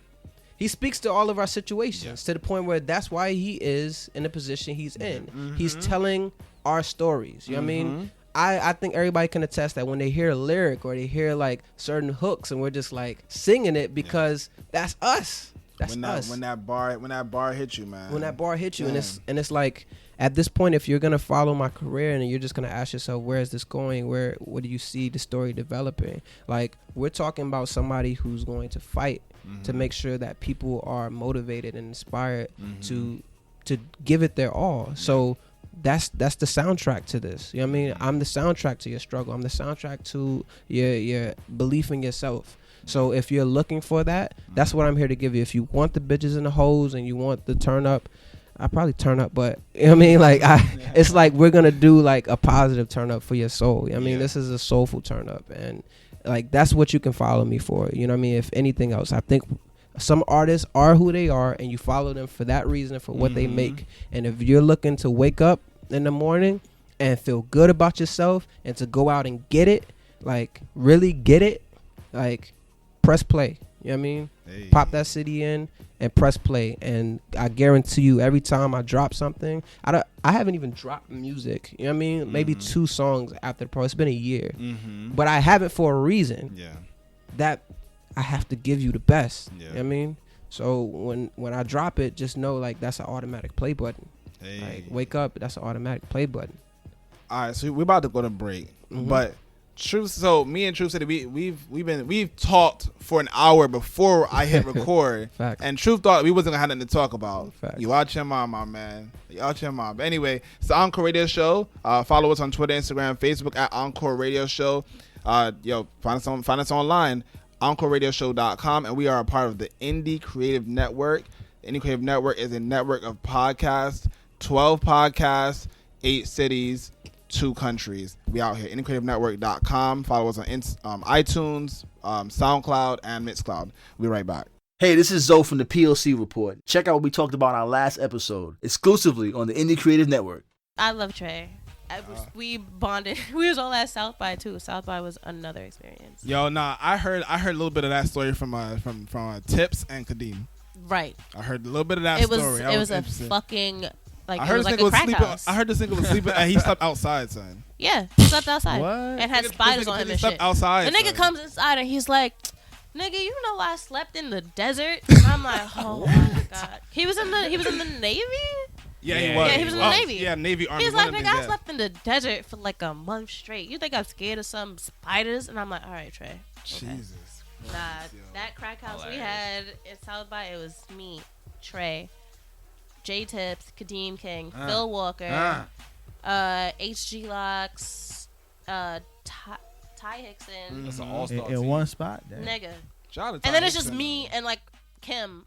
He speaks to all of our situations to the point where that's why he is in the position he's in. He's telling our stories, you know what I mean? I think everybody can attest that when they hear a lyric or they hear like certain hooks and we're just like singing it because that's us. That's us. When that bar hits you, man. When that bar hits you, and it's like at this point, if you're gonna follow my career and you're just gonna ask yourself, where is this going? What do you see the story developing? Like, we're talking about somebody who's going to fight to make sure that people are motivated and inspired to give it their all. So that's the soundtrack to this. You know what I mean? I'm the soundtrack to your struggle. I'm the soundtrack to your belief in yourself. So if you're looking for that, that's what I'm here to give you. If you want the bitches and the hoes and you want the turn up, I probably turn up, but you know what I mean? Like it's like we're gonna do like a positive turn up for your soul. You know what I mean? This is a soulful turn up, and like that's what you can follow me for. You know what I mean? If anything else, I think some artists are who they are, and you follow them for that reason, for what they make. And if you're looking to wake up in the morning and feel good about yourself and to go out and get it, like really get it, like press play. You know what I mean? Hey. Pop that CD in and press play, and I guarantee you, every time I drop something, I haven't even dropped music. You know what I mean? Maybe 2 songs after the pro. It's been a year, but I have it for a reason. Yeah, that I have to give you the best. Yeah. You know what I mean? So when I drop it, just know like that's an automatic play button. Hey. Like wake up, that's an automatic play button. All right, so we're about to go to break, but Truth. So me and Truth City, we've talked for an hour before I hit record, and Truth thought we wasn't gonna have nothing to talk about. Fact. You out your mom, my man. You out your mom. But anyway, it's the Encore Radio Show. Follow us on Twitter, Instagram, Facebook at Encore Radio Show. Find us online, EncoreRadioshow.com, and we are a part of the Indie Creative Network. The Indie Creative Network is a network of podcasts, 12 podcasts, 8 cities, 2 countries. We out here, IndieCreativeNetwork.com. Follow us on iTunes, SoundCloud, and Mixcloud. We'll be right back. Hey, this is Zoe from the PLC Report. Check out what we talked about in our last episode, exclusively on the Indie Creative Network. I love Trey. We bonded. We was all at South by too. South by was another experience. Yo, nah, I heard a little bit of that story from Tips and Kadeem. Right. I heard a little bit of that story. It was a fucking like. I heard this nigga was sleeping. I heard this nigga was sleeping and he slept outside, son. Yeah, he slept outside. What? And had spiders on him and shit. Outside. The nigga comes inside and he's like, "Nigga, you know I slept in the desert." And I'm like, "Oh my god." He was in the Navy. Yeah, he was. Yeah, he was in the Navy. Yeah, Navy Army. He's like, "Nigga, I slept in the desert for like a month straight. You think I'm scared of some spiders?" And I'm like, "All right, Trey." Okay. Jesus. Nah, that crack house we had in South by, it was me, Trey, J Tips, Kadeem King, Phil Walker, HG Locks, Ty Hickson. That's an all-star in one spot. Damn. Nigga. And then it's just me and like Kim,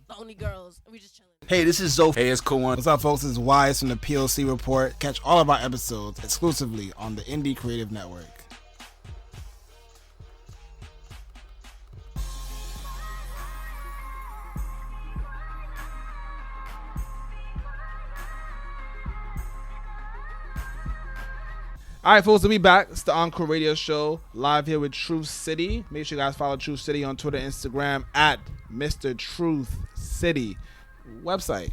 the only girls. We just chilling. Hey, this is Zoe. Hey, it's Cool One. What's up, folks? It's Wize from the PLC Report. Catch all of our episodes exclusively on the Indie Creative Network. All right, folks, we'll be back. It's the Encore Radio Show, live here with Truth City. Make sure you guys follow Truth City on Twitter, Instagram at Mr. Truth City. Website,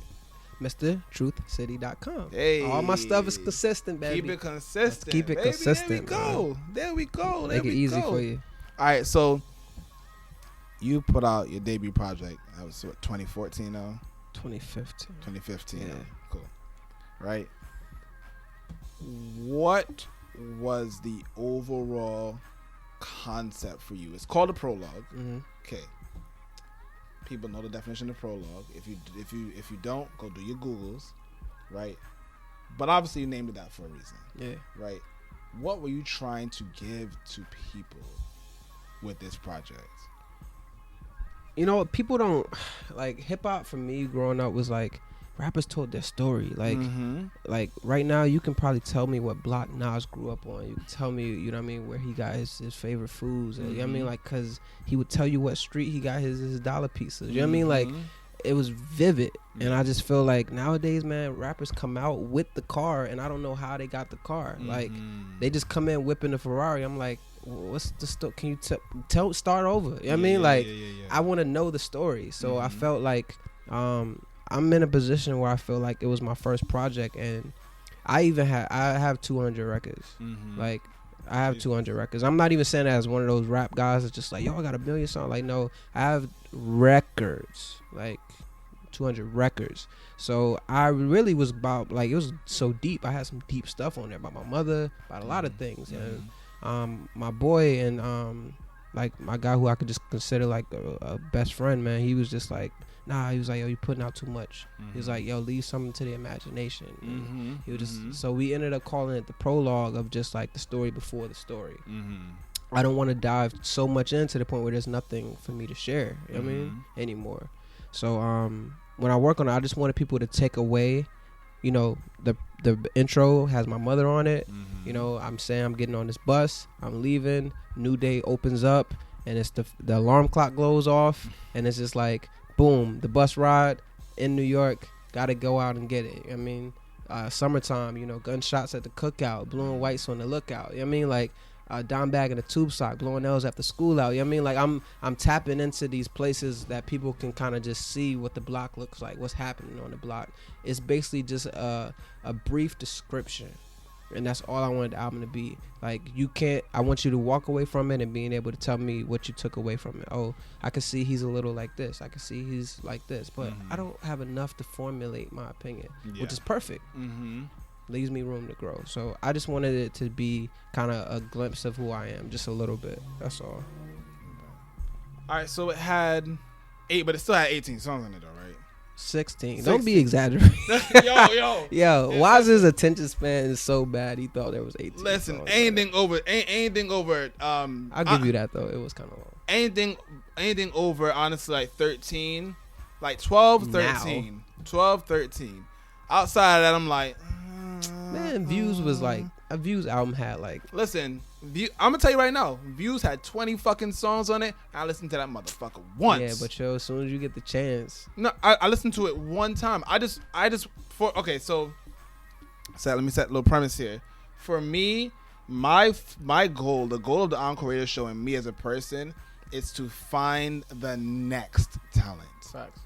MrTruthCity.com. Hey, all my stuff is consistent, baby. Keep it consistent. Let's keep it consistent. There we go. Make it easy for you. All right, so you put out your debut project. That was what, 2014 though? 2015. 2015. Yeah. Cool. Right. What was the overall concept for you? It's called a prologue. Mm-hmm. Okay. People know the definition of prologue. If you don't, go do your Googles, right? But obviously you named it that for a reason. Yeah. Right. What were you trying to give to people with this project? You know, people don't like hip hop. For me, growing up was like rappers told their story. Like, like right now, you can probably tell me what block Nas grew up on. You can tell me, you know what I mean, where he got his favorite foods. You know what I mean, like, cause he would tell you what street he got his dollar pieces. You know what I mean, like, it was vivid. And I just feel like nowadays, man, rappers come out with the car, and I don't know how they got the car. Like, they just come in whipping the Ferrari. I'm like, what's the story? Can you start over? You know what I mean? Like, I want to know the story. So I felt like I'm in a position where I feel like it was my first project, and I have 200 records. Like, I have 200 records. I'm not even saying that as one of those rap guys that's just like, yo, I got 1 million songs. Like, no, I have records, like 200 records. So I really was about, like, it was so deep. I had some deep stuff on there about my mother, about a lot of things. And my boy and like my guy who I could just consider like a best friend, man, he was just like, nah, he was like, yo, you putting out too much. He was like, yo, leave something to the imagination. He was just, so we ended up calling it the prologue, of just like the story before the story. I don't want to dive so much into the point where there's nothing for me to share, you know what I mean, anymore. So when I work on it, I just wanted people to take away, you know, the intro has my mother on it. You know, I'm saying I'm getting on this bus, I'm leaving, new day opens up, and it's the alarm clock goes off, and it's just like, boom, the bus ride in New York, gotta go out and get it. I mean, summertime, you know, gunshots at the cookout, blue and whites on the lookout. You know what I mean? Like, dime bag in a tube sock, blowing L's after school out. You know what I mean? Like, I'm tapping into these places that people can kind of just see what the block looks like, what's happening on the block. It's basically just a brief description. And that's all I wanted the album to be. Like, I want you to walk away from it and being able to tell me what you took away from it. Oh, I can see he's a little like this. I can see he's like this. But I don't have enough to formulate my opinion, which is perfect. Leaves me room to grow. So I just wanted it to be kind of a glimpse of who I am, just a little bit. That's all. All right, so it had 8, but it still had 18 songs in it, though, right? 16. Don't be exaggerating. yo. Wize's attention span is so bad. He thought there was 18. Listen, songs, anything over. I'll give you that though. It was kind of long. Anything over, honestly, like 13, like 12, 13, 12, 13. Outside of that, I'm like, man, Views was like, a Views album had like, listen, I'm gonna tell you right now, Views had 20 fucking songs on it. I listened to that motherfucker once. Yeah, but yo, as soon as you get the chance. No, I listened to it one time. So let me set a little premise here. For me, my goal, the goal of the Encore Radio Show and me as a person, is to find the next talent. Facts.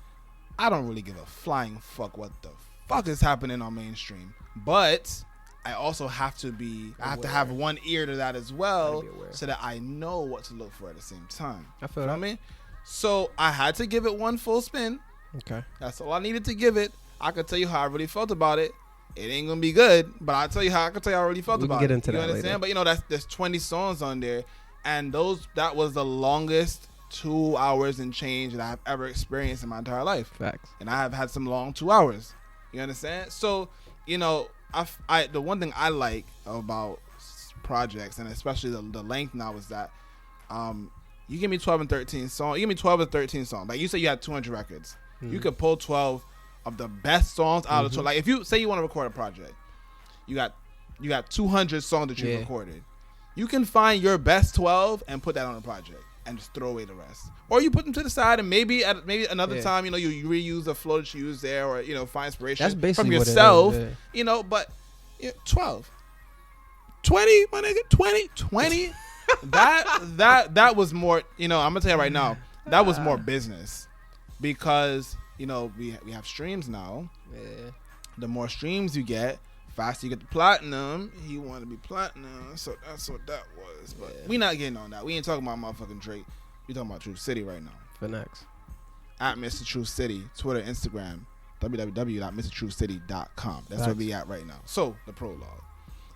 I don't really give a flying fuck what the fuck is happening on mainstream, but I also have to have one ear to that as well, so that I know what to look for at the same time. I feel that. I mean, so I had to give it one full spin. Okay, that's all I needed to give it. I could tell you how I really felt about it. It ain't gonna be good, but I can tell you how I really felt about it. We can get into that understand? later. But you know, there's 20 songs on there, and that was the longest 2 hours and change that I've ever experienced in my entire life. Facts. And I have had some long 2 hours. You understand? So, you know, the one thing I like about projects, and especially the length now, is that you give me 12 and 13 songs. You give me 12 or 13 songs. Like you said, you had 200 records. You could pull 12 of the best songs out of 12. Like if you say you want to record a project, you got 200 songs that you recorded. You can find your best 12 and put that on a project and just throw away the rest. Or you put them to the side, and maybe another time, you know, you reuse the flow that you use there, or, you know, find inspiration from yourself, you know, but 12. 20, my nigga, 20. that was more, you know, I'm gonna tell you right now, that was more business, because, you know, we have streams now. Yeah. The more streams you get, faster you get the platinum. He wanted to be platinum, so that's what that was. But we not getting on that. We ain't talking about motherfucking Drake. We talking about True City right now. For next. At Mr. True City, Twitter, Instagram. www.mrtruthcity.com. That's where we at right now. So the prologue,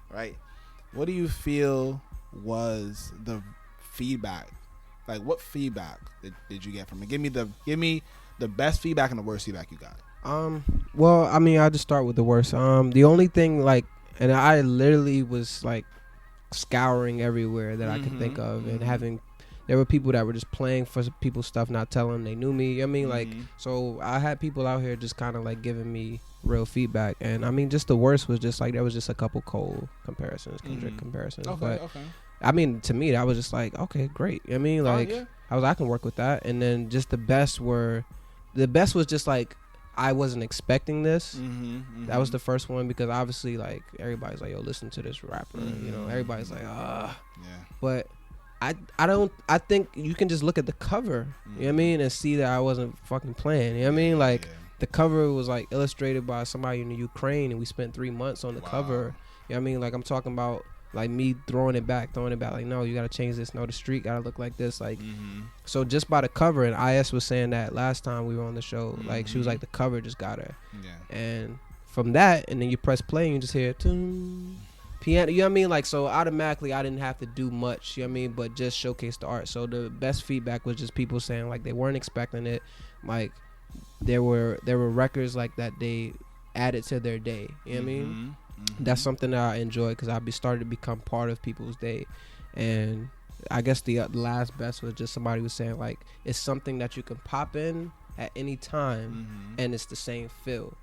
right? What do you feel was the feedback? Like, what feedback did you get from it? Give me the best feedback and the worst feedback you got. Well, I mean, I'll just start with the worst. The only thing, like, and I literally was like scouring everywhere that I could think of, and there were people that were just playing for people's stuff, not telling them they knew me. I mean, like, so I had people out here just kind of like giving me real feedback, and I mean, just the worst was just like there was just a couple Cole comparisons, Kendrick comparisons, but I mean, to me, that was just like, okay, great. I mean, like, I can work with that, and then just the best was just like, I wasn't expecting this. That was the first one, because obviously, like, everybody's like, yo, listen to this rapper. You know, everybody's like, but I think you can just look at the cover, you know what I mean, and see that I wasn't fucking playing. You know what I mean? Like, the cover was like illustrated by somebody in the Ukraine, and we spent 3 months on the cover. You know what I mean? Like, I'm talking about like me throwing it back, like, no, you gotta change this, no, the street gotta look like this, like, so just by the cover, and IS was saying that last time we were on the show, like, she was like, the cover just got her, and from that, and then you press play and you just hear piano, you know what I mean, like, so automatically I didn't have to do much, you know what I mean, but just showcase the art. So the best feedback was just people saying like they weren't expecting it, like there were records like that they added to their day, you know what I mean. That's something that I enjoy, because I started to become part of people's day. And I guess the last best was just somebody was saying like, it's something that you can pop in at any time, and it's the same feel.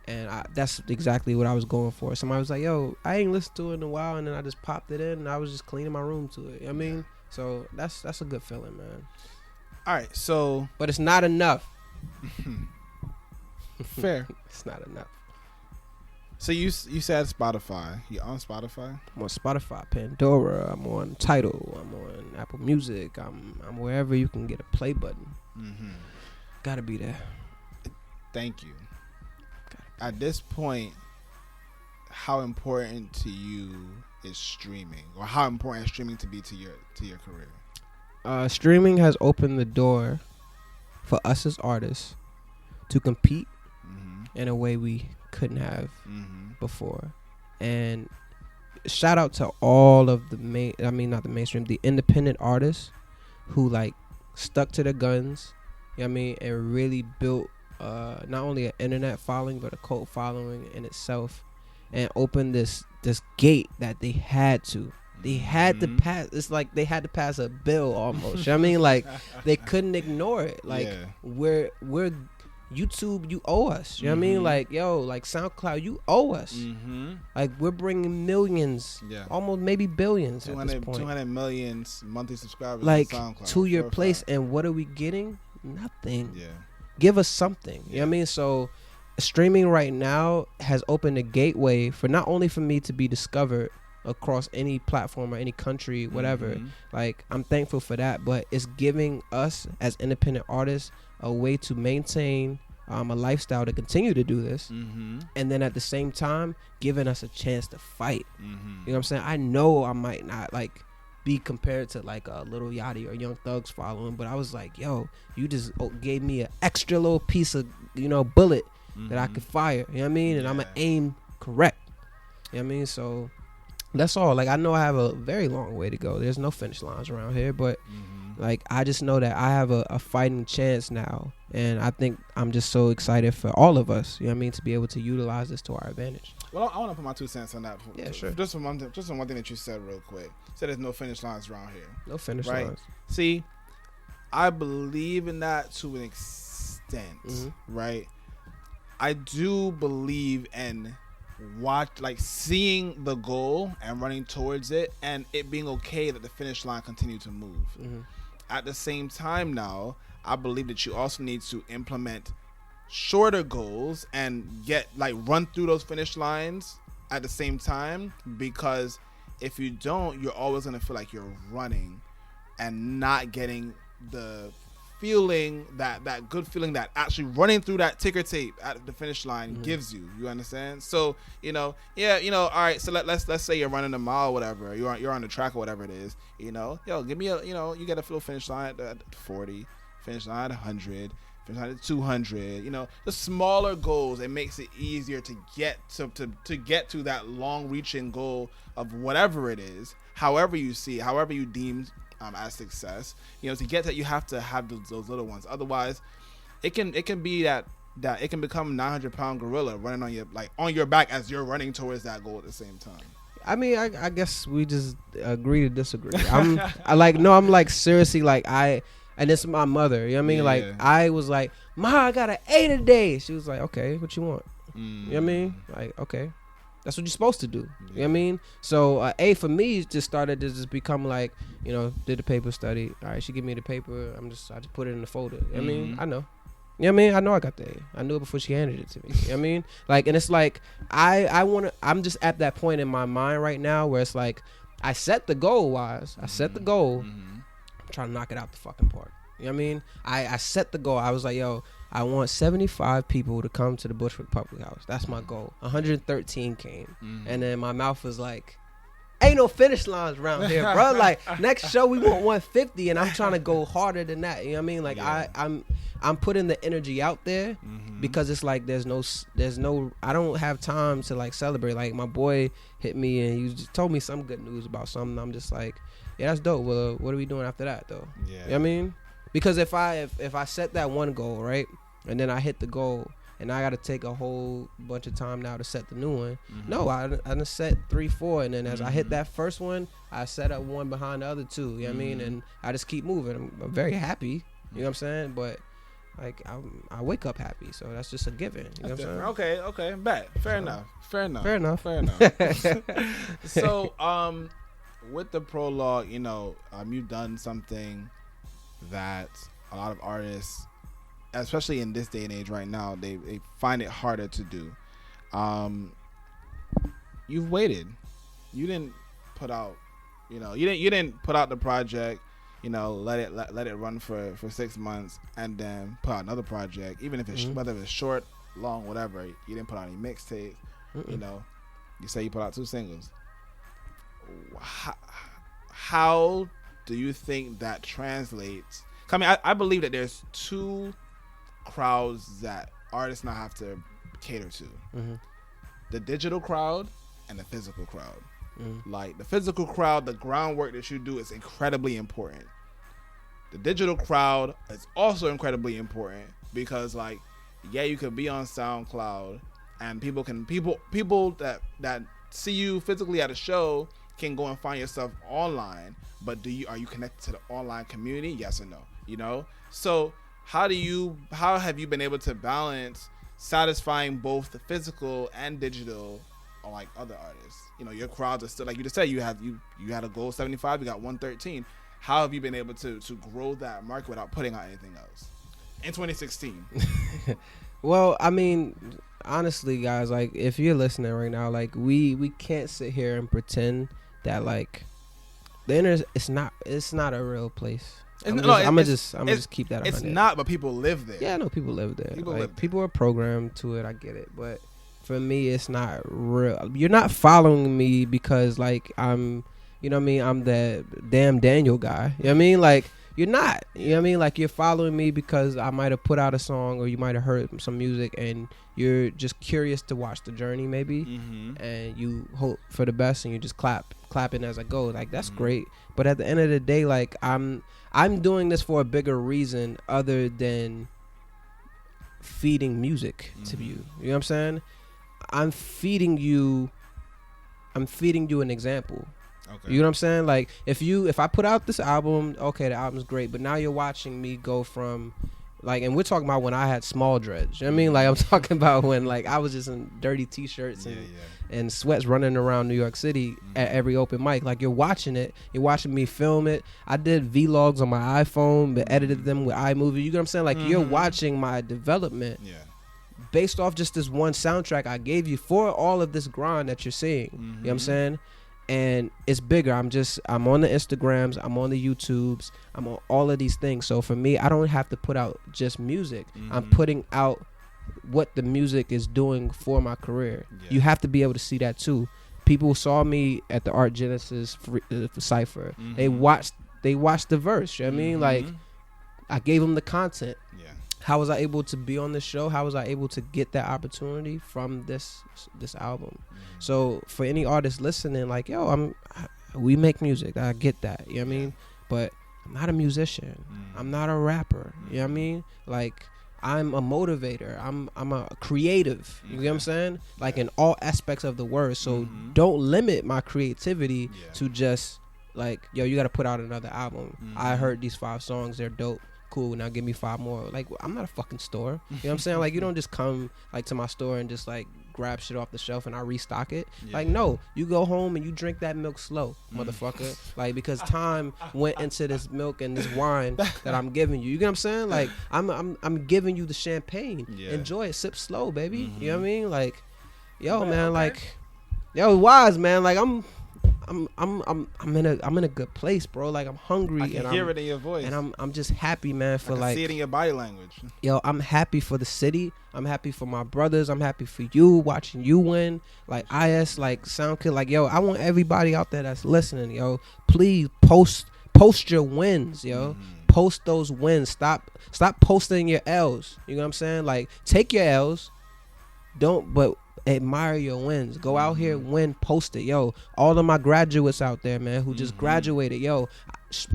And that's exactly what I was going for. Somebody was like, yo, I ain't listened to it in a while, and then I just popped it in, and I was just cleaning my room to it, you know what I mean. So that's a good feeling, man. All right, so but it's not enough. Fair. It's not enough. So you said Spotify. You on Spotify? I'm on Spotify, Pandora. I'm on Tidal. I'm on Apple Music. I'm wherever you can get a play button. Gotta be there. Thank you. At this point, how important to you is streaming, or how important is streaming to be to your career? Streaming has opened the door for us as artists to compete in a way we couldn't have before. And shout out to all of the the independent artists who like stuck to their guns, you know what I mean, and really built not only an internet following but a cult following in itself, and opened this gate that they had to pass. It's like they had to pass a bill almost, you know what I mean, like they couldn't ignore it. Like we're YouTube, you owe us, you know what I mean, like, yo, like SoundCloud, you owe us, like we're bringing millions, almost maybe billions 200, at this point. 200 million monthly subscribers, like, on SoundCloud, to your place. And what are we getting? Nothing. Give us something, you know what I mean. So streaming right now has opened a gateway for not only for me to be discovered across any platform or any country, whatever, like I'm thankful for that, but it's giving us as independent artists a way to maintain a lifestyle to continue to do this, and then at the same time giving us a chance to fight. You know what I'm saying? I know I might not like be compared to like a Lil Yachty or Young Thug's following, but I was like, yo, you just gave me an extra little piece of, you know, bullet that I could fire, you know what I mean, and I'm gonna aim correct, you know what I mean. So that's all. Like, I know I have a very long way to go. There's no finish lines around here, but like, I just know that I have a fighting chance now, and I think I'm just so excited for all of us, you know what I mean, to be able to utilize this to our advantage. Well, I want to put my 2 cents on that. Yeah, sure. Just on one thing that you said real quick. You said there's no finish lines around here. No finish right? lines. See, I believe in that to an extent, right? I do believe in seeing the goal and running towards it, and it being okay that the finish line continue to move. At the same time, now I believe that you also need to implement shorter goals and run through those finish lines at the same time, because if you don't, you're always going to feel like you're running and not getting the feeling, that good feeling that actually running through that ticker tape at the finish line gives you. You understand? So, all right, so let's say you're running a mile or whatever, you're on the track or whatever it is, give me you get a little finish line at 40, finish line at 100, If you're 200, you know, the smaller goals, it makes it easier to get to get to that long-reaching goal of whatever it is, however you see, however you deem as success. You know, to get that, you have to have those little ones. Otherwise, it can be that it can become 900-pound gorilla running on your back as you're running towards that goal at the same time. I mean, I guess we just agree to disagree. I'm like seriously, like and it's my mother, you know what I mean? Like I was like, Ma, I got an A today. She was like, okay, what you want? You know what I mean? Like, okay, that's what you're supposed to do. You know what I mean? So A for me just started to just become like, you know, did the paper study. All right, she give me the paper. I just put it in the folder. You know what I mean? I know. You know what I mean? I know I got the A. I knew it before she handed it to me. You know what I mean? Like, and it's like, I'm just at that point in my mind right now where it's like, I set the goal, Wize. I set the goal. I'm trying to knock it out the fucking park. You know what I mean? I set the goal. I was like, yo, I want 75 people to come to the Bushwick Public House. That's my goal. 113 came. And then my mouth was like, ain't no finish lines around here, bro. Like, next show we want 150, and I'm trying to go harder than that. You know what I mean? Like, I'm putting the energy out there because it's like there's no I don't have time to like celebrate. Like, my boy hit me and he just told me some good news about something. I'm just like, yeah, that's dope. Well, what are we doing after that though? Yeah. You know what I mean? Because if I set that one goal, right, and then I hit the goal, and I got to take a whole bunch of time now to set the new one. No, I done set 3, 4, and then as I hit that first one, I set up one behind the other two. You know what I mean? And I just keep moving. I'm very happy. You know what I'm saying? But like I wake up happy, so that's just a given. You know what I'm saying? Okay, bet. Fair enough. So, with the Prologue, you know, you've done something that a lot of artists, especially in this day and age right now, they find it harder to do. You've waited. You didn't put out, you know, you didn't put out the project, you know, let it run for 6 months and then put out another project, even if it's whether it's short, long, whatever. You didn't put out any mixtapes. You know, you say you put out 2 singles. How do you think that translates? I mean, I believe that there's 2 crowds that artists now have to cater to: the digital crowd and the physical crowd. Like, the physical crowd, the groundwork that you do is incredibly important. The digital crowd is also incredibly important because, like, yeah, you could be on SoundCloud and people that see you physically at a show can go and find yourself online, but are you connected to the online community? Yes or no? You know? So how have you been able to balance satisfying both the physical and digital, like other artists? You know, your crowds are still, like you just said, you had a goal 75, you got 113. How have you been able to grow that market without putting out anything else in 2016? Well, I mean, honestly, guys, like, if you're listening right now, like, we can't sit here and pretend that, like, the internet, it's not a real place. I'm gonna just keep that. It's not, but people live there. Yeah, I know people live there. People are programmed to it. I get it, but for me, it's not real. You're not following me because, like, I'm, you know what I mean, I'm the damn Daniel guy. You know what I mean? Like, you're not. You know what I mean? Like, you're following me because I might have put out a song or you might have heard some music and you're just curious to watch the journey maybe, and you hope for the best and you just clapping as I go. Like, that's great. But at the end of the day, like, I'm doing this for a bigger reason other than feeding music to you. You know what I'm saying? I'm feeding you an example. Okay. You know what I'm saying? Like, if I put out this album, okay, the album's great, but now you're watching me go from, like, and we're talking about when I had small dreads. You know what I mean? Like, I'm talking about when, like, I was just in dirty t-shirts and sweats running around New York City at every open mic. Like, you're watching it. You're watching me film it. I did vlogs on my iPhone, but edited them with iMovie. You know what I'm saying? Like, you're watching my development based off just this one soundtrack I gave you for all of this grind that you're seeing. You know what I'm saying? And it's bigger. I'm on the Instagrams, I'm on the YouTubes, I'm on all of these things. So for me, I don't have to put out just music. I'm putting out what the music is doing for my career. You have to be able to see that too. People saw me at the Art Genesis Cypher. They watched the verse. You know what I mean? Like, I gave them the content. how was I able to be on this show? How was I able to get that opportunity from this album? So for any artist listening, like, yo, we make music. I get that. You know what I mean? But I'm not a musician. I'm not a rapper. You know what I mean? Like, I'm a motivator. I'm a creative. You know what I'm saying? Like, in all aspects of the word. So don't limit my creativity to just like, yo, you got to put out another album. I heard these 5 songs. They're dope. Cool, now give me 5 more. Like, I'm not a fucking store. You know what I'm saying? Like, you don't just come like to my store and just like grab shit off the shelf and I restock it. Like, no, you go home and you drink that milk slow, motherfucker. Like, because time went into this milk and this wine that I'm giving you. You get what I'm saying? Like, I'm giving you the champagne. Enjoy it. Sip slow, baby. You know what I mean? Like, yo, man, like, yo, Wize, man. Like, I'm in a good place, bro. Like, I'm hungry. I can hear it in your voice. And I'm just happy, man, for like, see it in your body language. Yo, I'm happy for the city. I'm happy for my brothers. I'm happy for you, watching you win. Like, IS, like, SoundKid. Like, yo, I want everybody out there that's listening, yo, please post your wins, yo. Post those wins. Stop posting your L's. You know what I'm saying? Like, take your L's. But admire your wins. Go out here, win, post it. Yo, all of my graduates out there, man, who just graduated, yo,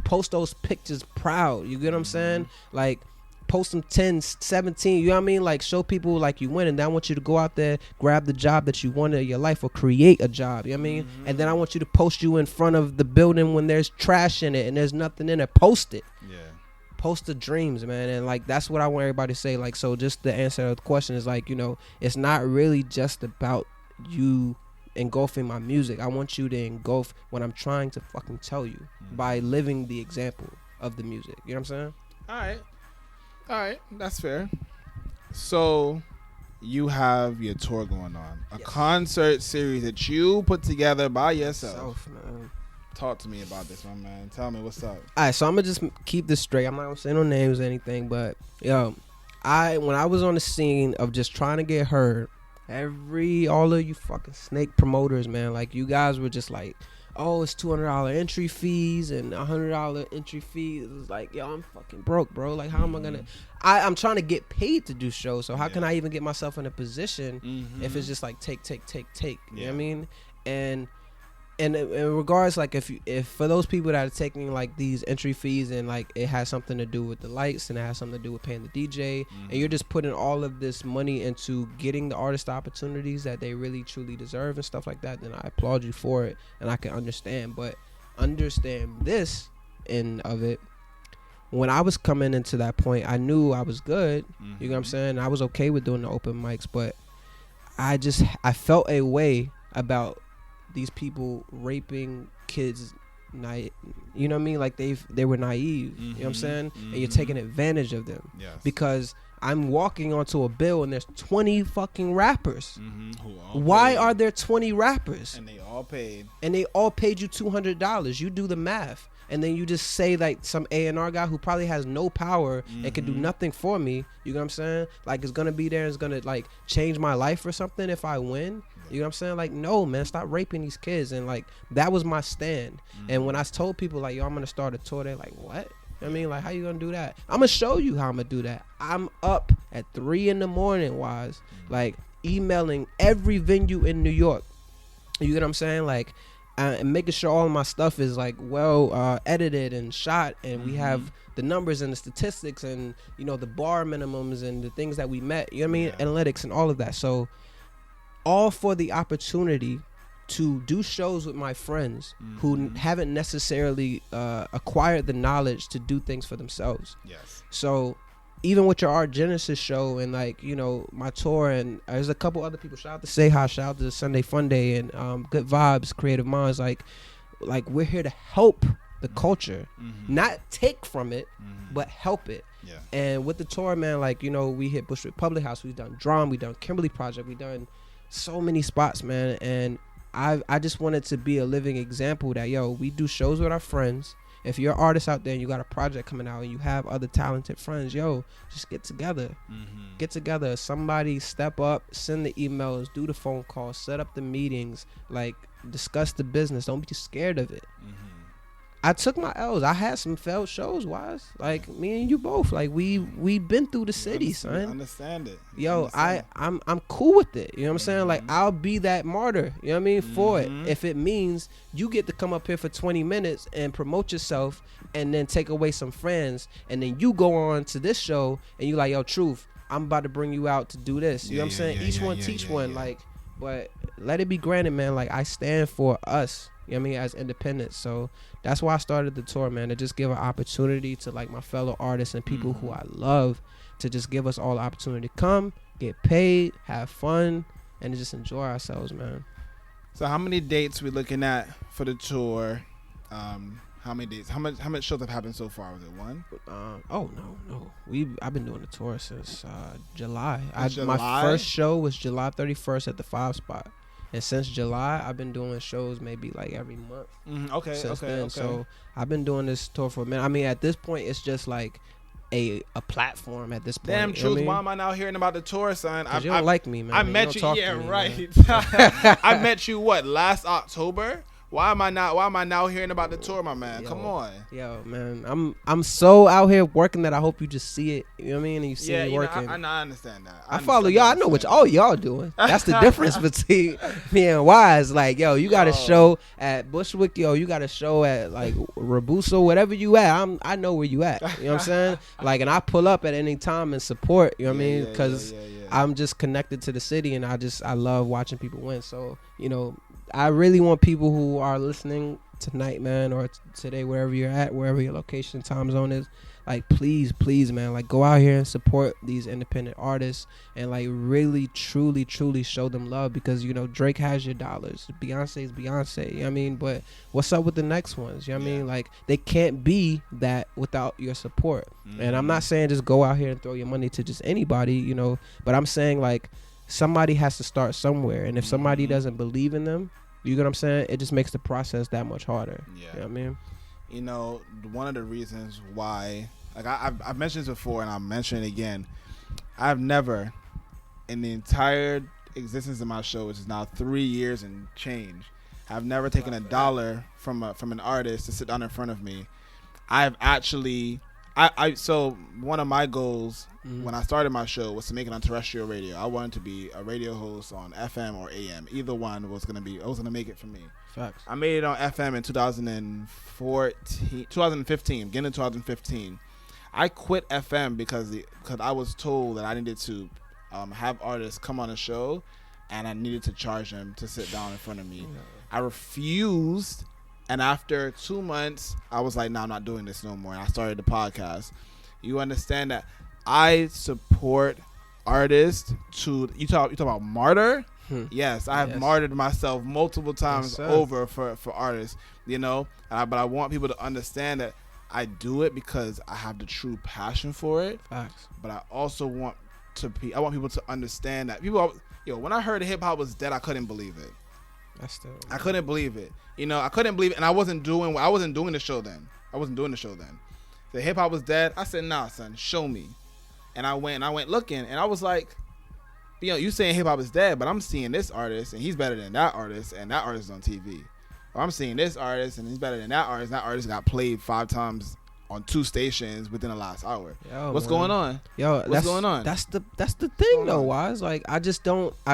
post those pictures proud. You get what I'm saying? Like, post them 10, 17, you know what I mean? Like, show people like you win, and then I want you to go out there, grab the job that you wanted in your life, or create a job, you know what I mean? And then I want you to post you in front of the building when there's trash in it and there's nothing in it. Post it. Post the dreams, man. And like, that's what I want everybody to say. Like, so just the answer to the question is like, you know, it's not really just about you engulfing my music. I want you to engulf what I'm trying to fucking tell you by living the example of the music. You know what I'm saying? All right, that's fair. So you have your tour going on, a concert series that you put together by yourself. Man. Talk to me about this, my man. Tell me what's up. All right, so I'm gonna just keep this straight. I'm not gonna say no names or anything, but yo, when I was on the scene of just trying to get heard, all of you fucking snake promoters, man, like, you guys were just like, oh, it's $200 entry fees and $100 entry fees. It was like, yo, I'm fucking broke, bro. Like, how am I gonna? I'm trying to get paid to do shows, so how can I even get myself in a position if it's just like take? You know what I mean? And in regards, like, if for those people that are taking like these entry fees and like it has something to do with the lights and it has something to do with paying the DJ, and you're just putting all of this money into getting the artist opportunities that they really truly deserve and stuff like that, then I applaud you for it, and I can understand. But understand this end of it. When I was coming into that point, I knew I was good. You know what I'm saying? I was okay with doing the open mics, but I felt a way about these people raping kids, you know what I mean? Like, they were naive, you know what I'm saying? And you're taking advantage of them. Because I'm walking onto a bill and there's 20 fucking rappers. Why are there 20 rappers? And they all paid. And they all paid you $200. You do the math. And then you just say, like, some A&R guy who probably has no power and can do nothing for me, you know what I'm saying? Like, it's gonna be there, it's gonna like change my life or something if I win. You know what I'm saying? Like, no, man, stop raping these kids. And like, that was my stand. And when I told people like, yo, I'm gonna start a tour, they're like, what? You know what I mean? Like, how you gonna do that? I'm gonna show you how I'm gonna do that. I'm up at 3 a.m, Wize, like, emailing every venue in New York. You get what I'm saying? Like, and making sure all of my stuff is like well edited and shot, and we have the numbers and the statistics and, you know, the bar minimums and the things that we met, you know what I mean? Analytics and all of that. So all for the opportunity to do shows with my friends who haven't necessarily acquired the knowledge to do things for themselves. So even with your Art Genesis show and, like, you know, my tour, and there's a couple other people, shout out to Say Hi, shout out to Sunday Fun Day, and Good Vibes, Creative Minds, like we're here to help the culture, not take from it, but help it. And with the tour, man, like, you know, we hit Bushwick Public House, we've done Drum, we've done Kimberly Project, we've done so many spots, man, and I just wanted to be a living example that, yo, we do shows with our friends. If you're an artist out there and you got a project coming out and you have other talented friends, yo, just get together. Get together. Somebody step up, send the emails, do the phone calls, set up the meetings, like, discuss the business. Don't be scared of it. I took my L's. I had some failed shows, Wize. Like me and you both. Like we been through the city, son. Understand it. Yo, I'm cool with it. You know what I'm saying? Like I'll be that martyr. You know what I mean? For it. If it means you get to come up here for 20 minutes and promote yourself and then take away some friends and then you go on to this show and you like, yo, Truth, I'm about to bring you out to do this. You know what I'm saying? Each one teach one. Like, but let it be granted, man. Like I stand for us. You know what I mean? As independents. So that's why I started the tour, man, to just give an opportunity to like my fellow artists and people who I love to just give us all the opportunity to come, get paid, have fun, and to just enjoy ourselves, man. So how many dates we looking at for the tour? How many dates? How much shows have happened so far? Was it one? No. I've been doing the tour since July. July. My first show was July 31st at the 5 spot. And since July, I've been doing shows maybe like every month. Okay. So I've been doing this tour for a minute. I mean, at this point, it's just like a platform at this point. Damn, Truth. Why am I now hearing about the tour, son? Because you don't like me, man. I met you. Yeah, right. I met you last October. Why am I now hearing about the tour, my man? Come on. Yo, man, I'm so out here working that I hope you just see it. You know what I mean? And you see me working. I understand that. I follow y'all. I know what all y'all doing. That's the difference between me and Wize. Like, yo, you got a show at Bushwick. Yo, you got a show at like Rabuso, whatever you at. I know where you at. You know what I'm saying? Like, and I pull up at any time and support. You know what I mean? Because I'm just connected to the city, and I love watching people win. So, you know, I really want people who are listening tonight, man, or today, wherever you're at, wherever your location, time zone is, like, please, man, like, go out here and support these independent artists and, like, really, truly show them love because, you know, Drake has your dollars. Beyonce's Beyonce, you know what I mean? But what's up with the next ones? You know what I mean? Like, they can't be that without your support. And I'm not saying just go out here and throw your money to just anybody, you know, but I'm saying, like, somebody has to start somewhere. And if somebody doesn't believe in them, you know what I'm saying? It just makes the process that much harder. Yeah. You know what I mean? You know, one of the reasons why, like I've mentioned this before and I'll mention it again, I've never, in the entire existence of my show, which is now 3 years and change, I've never taken $1 from an artist to sit down in front of me. I've actually... So one of my goals when I started my show was to make it on terrestrial radio. I wanted to be a radio host on FM or AM. Either one was gonna make it for me. Facts. I made it on FM in 2015, beginning of 2015. I quit FM because I was told that I needed to have artists come on a show, and I needed to charge them to sit down in front of me. Yeah. I refused. And after 2 months, I was like, no, I'm not doing this no more. And I started the podcast. You understand that I support artists you talk about martyr? Yes, I have martyred myself multiple times over for artists, you know. But I want people to understand that I do it because I have the true passion for it. Facts. But I also want people to understand that when I heard hip hop was dead, I couldn't believe it. I couldn't believe it. You know, I couldn't believe it, and I wasn't doing the show then. The hip hop was dead. I said, nah, son, show me. And I went looking, and I was like, you know, you saying hip hop is dead, but I'm seeing this artist, and he's better than that artist, and that artist is on TV. Or I'm seeing this artist, and he's better than that artist. That artist got played 5 times on 2 stations within the last hour. What's going on? What's going on? That's the thing though, Wize. Like I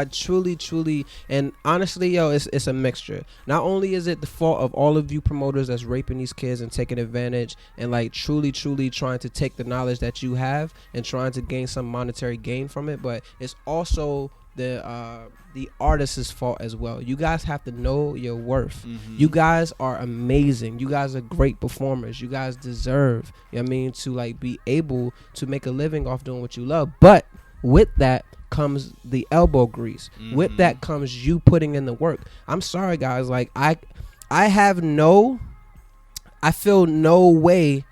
truly, and honestly, it's a mixture. Not only is it the fault of all of you promoters that's raping these kids and taking advantage and like truly trying to take the knowledge that you have and trying to gain some monetary gain from it, but it's also the artist's fault as well. You guys have to know your worth. You guys are amazing. You guys are great performers. You guys deserve, you know what I mean, to like be able to make a living off doing what you love. But with that comes the elbow grease. With that comes you putting in the work. I'm sorry guys, like I feel no way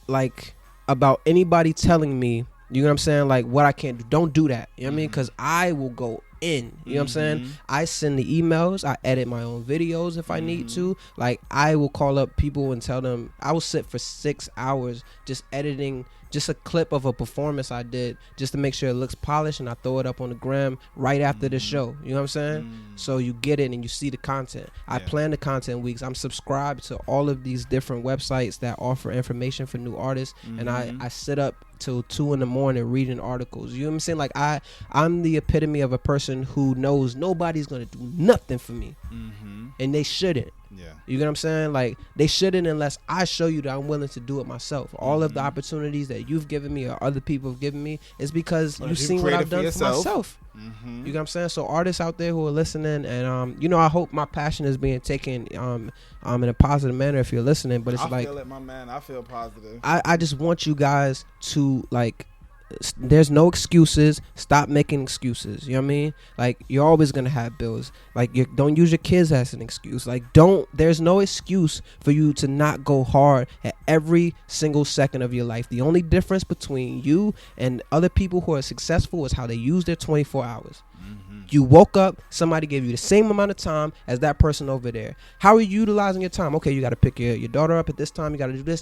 like about anybody telling me, you know what I'm saying, like what I can't do. Don't do that. You know what I mean? Because I will go in. You know what I'm saying? I send the emails. I edit my own videos if I need to. Like I will call up people and tell them. I will sit for 6 hours just editing just a clip of a performance I did just to make sure it looks polished, and I throw it up on the gram right after the show. You know what I'm saying? So you get it and you see the content. I plan the content weeks. I'm subscribed to all of these different websites that offer information for new artists, and I sit up till 2 a.m. reading articles. You know what I'm saying? Like I'm the epitome of a person who knows nobody's gonna do nothing for me, and they shouldn't. Yeah. You get what I'm saying? Like, they shouldn't unless I show you that I'm willing to do it myself. All of the opportunities that you've given me or other people have given me is because you've seen what I've done for myself. You get what I'm saying? So artists out there who are listening, and you know, I hope my passion is being taken in a positive manner if you're listening. But it's I like, feel it, my man. I feel positive. I just want you guys to, like, there's no excuses. Stop making excuses. You know what I mean? Like, you're always gonna have bills. Like, don't use your kids as an excuse. Like, there's no excuse for you to not go hard at every single second of your life. The only difference between you and other people who are successful is how they use their 24 hours. You woke up, somebody gave you the same amount of time as that person over there. How are you utilizing your time? Okay, you got to pick your daughter up at this time. You got to do this.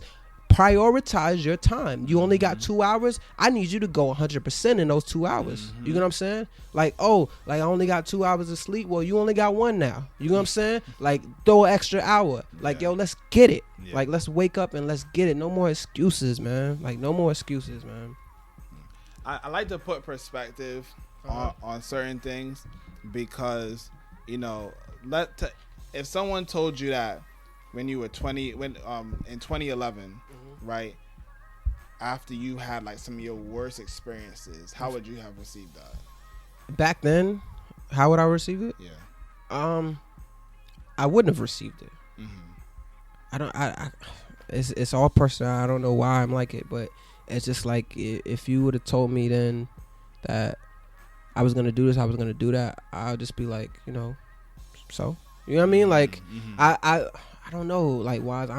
Prioritize your time. You only got 2 hours. I need you to go 100% in those 2 hours. You know what I'm saying? Like, oh, like I only got 2 hours of sleep. Well, you only got 1 now. You know what I'm saying? Like, throw an extra hour. Like, yo, let's get it. Like, let's wake up and let's get it. No more excuses, man. Like, no more excuses, man. I like to put perspective on certain things, because, you know, if someone told you that when you were 20, in 2011, right, after you had like some of your worst experiences, how would you have received that? Back then, how would I receive it? Yeah. I wouldn't have received it. It's all personal. I don't know why I'm like it, but it's just like, if you would have told me then that I was gonna do this, I was gonna do that, I'll just be like, you know, so, you know what I mean? Like, I don't know, like, Wize,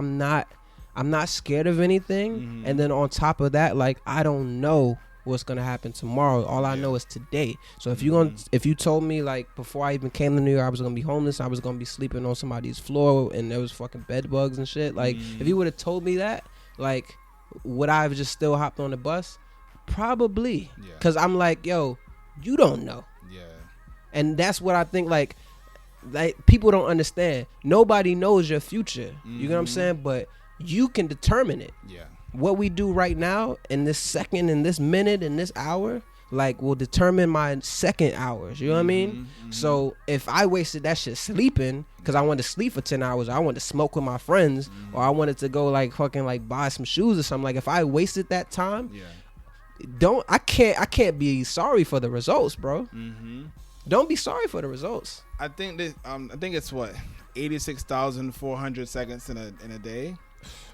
I'm not scared of anything, and then on top of that, like, I don't know what's gonna happen tomorrow. All I know is today. So if you told me, like, before I even came to New York I was gonna be homeless, I was gonna be sleeping on somebody's floor and there was fucking bed bugs and shit, like, if you would have told me that, like, would I have just still hopped on the bus? Probably. Because I'm like, yo, you don't know. And that's what I think, like people don't understand. Nobody knows your future. You know what I'm saying? But you can determine it. What we do right now, in this second, in this minute, in this hour, like, will determine my second hours. You know what I mean? So if I wasted that shit sleeping because I wanted to sleep for 10 hours, or I wanted to smoke with my friends, or I wanted to go, like, fucking, like, buy some shoes or something, like, if I wasted that time, I can't be sorry for the results, bro. Don't be sorry for the results. I think this. I think it's what, 86,400 seconds in a day.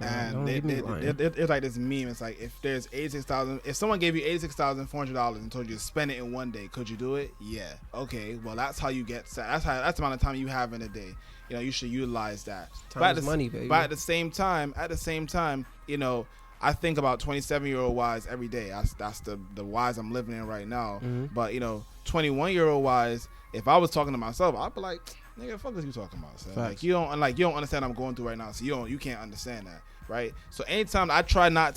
And it's like this meme. It's like, if there's 86,000, if someone gave you $86,400 and told you to spend it in one day, could you do it? Yeah. Okay. Well, that's how you get set. That's the amount of time you have in a day. You know, you should utilize that. Time is money, baby. But at the same time, you know, I think about 27-year-old Wize every day. That's the Wize I'm living in right now. But, you know, 21-year-old Wize, if I was talking to myself, I'd be like, nigga, fuck is you talking about, son? Like, you don't understand what I'm going through right now, so you can't understand that, right? So anytime I try not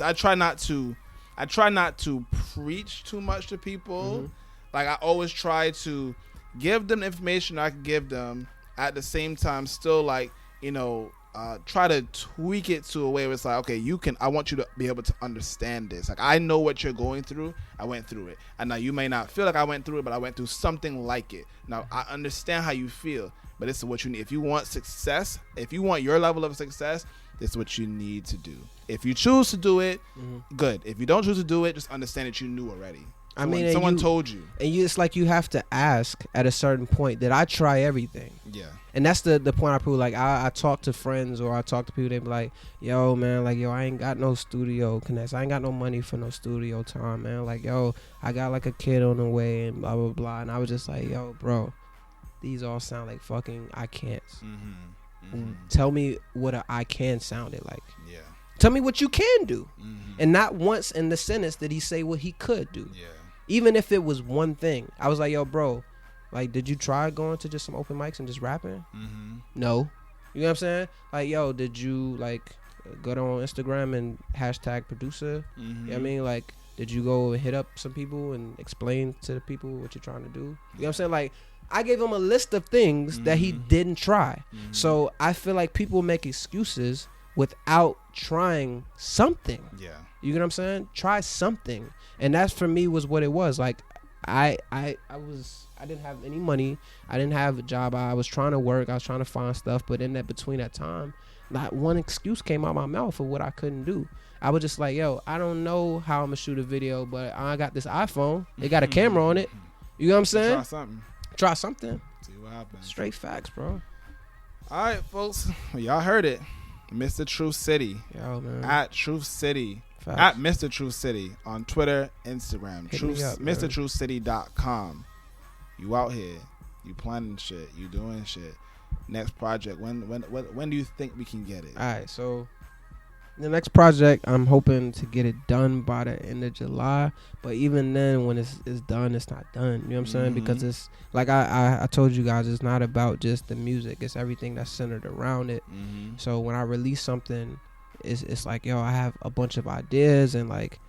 to preach too much to people. Like, I always try to give them the information I can give them, at the same time still, like, you know, try to tweak it to a way where it's like, okay, I want you to be able to understand this. Like, I know what you're going through. I went through it. And now you may not feel like I went through it, but I went through something like it. Now, I understand how you feel, but this is what you need. If you want success, if you want your level of success, this is what you need to do. If you choose to do it, good. If you don't choose to do it, just understand that you knew already. Someone told you. And it's like, you have to ask at a certain point, did I try everything? Yeah. And that's the point I prove. Like, I talk to friends, or I talk to people, they be like, yo, man, like, yo, I ain't got no studio connects. I ain't got no money for no studio time, man. Like, yo, I got, like, a kid on the way and blah, blah, blah. And I was just like, yo, bro, these all sound like fucking I can'ts. Tell me what a I can sounded like. Yeah. Tell me what you can do. And not once in the sentence did he say what he could do. Yeah. Even if it was one thing. I was like, yo, bro, like, did you try going to just some open mics and just rapping? No. You know what I'm saying? Like, yo, did you, like, go on Instagram and hashtag producer. You know what I mean? Like, did you go hit up some people and explain to the people what you're trying to do? You know what I'm saying? Like, I gave him a list of things that he didn't try. So I feel like people make excuses without trying something. Yeah. You get what I'm saying? Try something. And that's for me was what it was. Like, I didn't have any money. I didn't have a job. I was trying to work. I was trying to find stuff. But in that between that time, not one excuse came out my mouth of what I couldn't do. I was just like, yo, I don't know how I'm gonna shoot a video, but I got this iPhone. It got a camera on it. You know what I'm saying? Try something. See what happens. Straight facts, bro. All right, folks. Well, y'all heard it. Mr. Truth City. Yo, man. At Truth City. Facts. At Mr. Truth City on Twitter, Instagram. Hit me up, man. MrTruthCity.com. You out here. You planning shit. You doing shit. Next project. When do you think we can get it? All right, so the next project, I'm hoping to get it done by the end of July. But even then, when it's done, it's not done. You know what I'm saying? Because it's like I told you guys, it's not about just the music. It's everything that's centered around it. So when I release something, it's like, yo, I have a bunch of ideas, and like,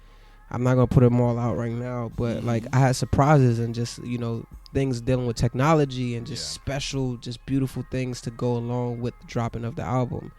I'm not gonna put them all out right now, but like, I had surprises and just, you know, things dealing with technology and just special, just beautiful things to go along with the dropping of the album.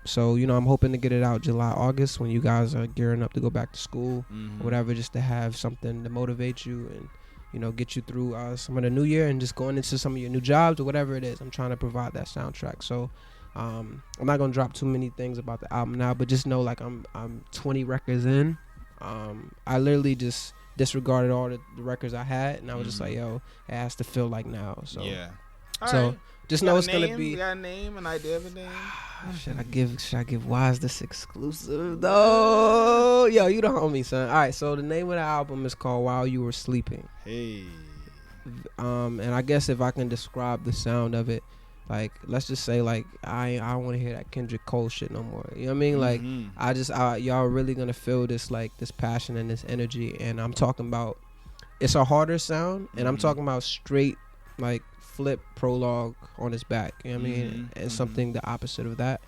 So, you know, I'm hoping to get it out July, August, when you guys are gearing up to go back to school or whatever, just to have something to motivate you and, you know, get you through some of the new year and just going into some of your new jobs or whatever it is. I'm trying to provide that soundtrack. So I'm not gonna drop too many things about the album now, but just know, like, I'm 20 records in. I literally just disregarded all the records I had, and I was just like, yo, it has to feel like now. So yeah. Just know it's gonna be. You got a name, an idea of a name? Should I give Wize this exclusive though? Yo, you the homie, son. All right, so the name of the album is called While You Were Sleeping. Hey. And I guess if I can describe the sound of it, like, let's just say, like, I don't want to hear that Kendrick Cole shit no more. You know what I mean? Like, y'all really gonna feel this, like, this passion and this energy. And I'm talking about, it's a harder sound, and I'm talking about straight, like, flip Prologue on his back. You know what I mean? And something the opposite of that,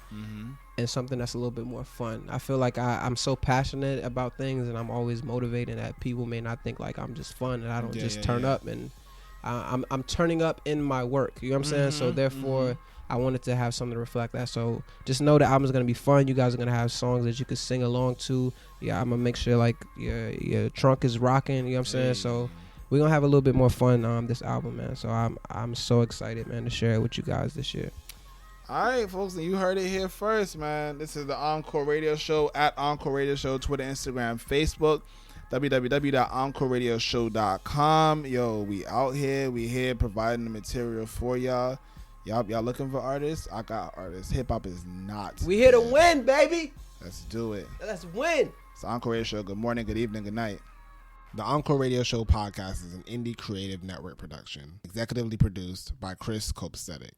and something that's a little bit more fun. I feel like I'm so passionate about things, and I'm always motivating that people may not think like I'm just fun and I don't just turn up, and I'm turning up in my work. You know what I'm saying? So therefore, I wanted to have something to reflect that. So just know the album's gonna be fun. You guys are gonna have songs that you could sing along to. Yeah, I'm gonna make sure, like, your trunk is rocking. You know what I'm saying? So we're gonna have a little bit more fun this album, man. So I'm so excited, man, to share it with you guys this year. All right, folks, and you heard it here first, man. This is the Encore Radio Show, at Encore Radio Show, Twitter, Instagram, Facebook, www.encoreradioshow.com. Yo, we out here. We here providing the material for y'all. Y'all looking for artists? I got artists. Hip hop is not. We here to win, baby. Let's do it. Let's win. It's the Encore Radio Show. Good morning, good evening, good night. The Encore Radio Show podcast is an indie creative network production, executively produced by Copastetik.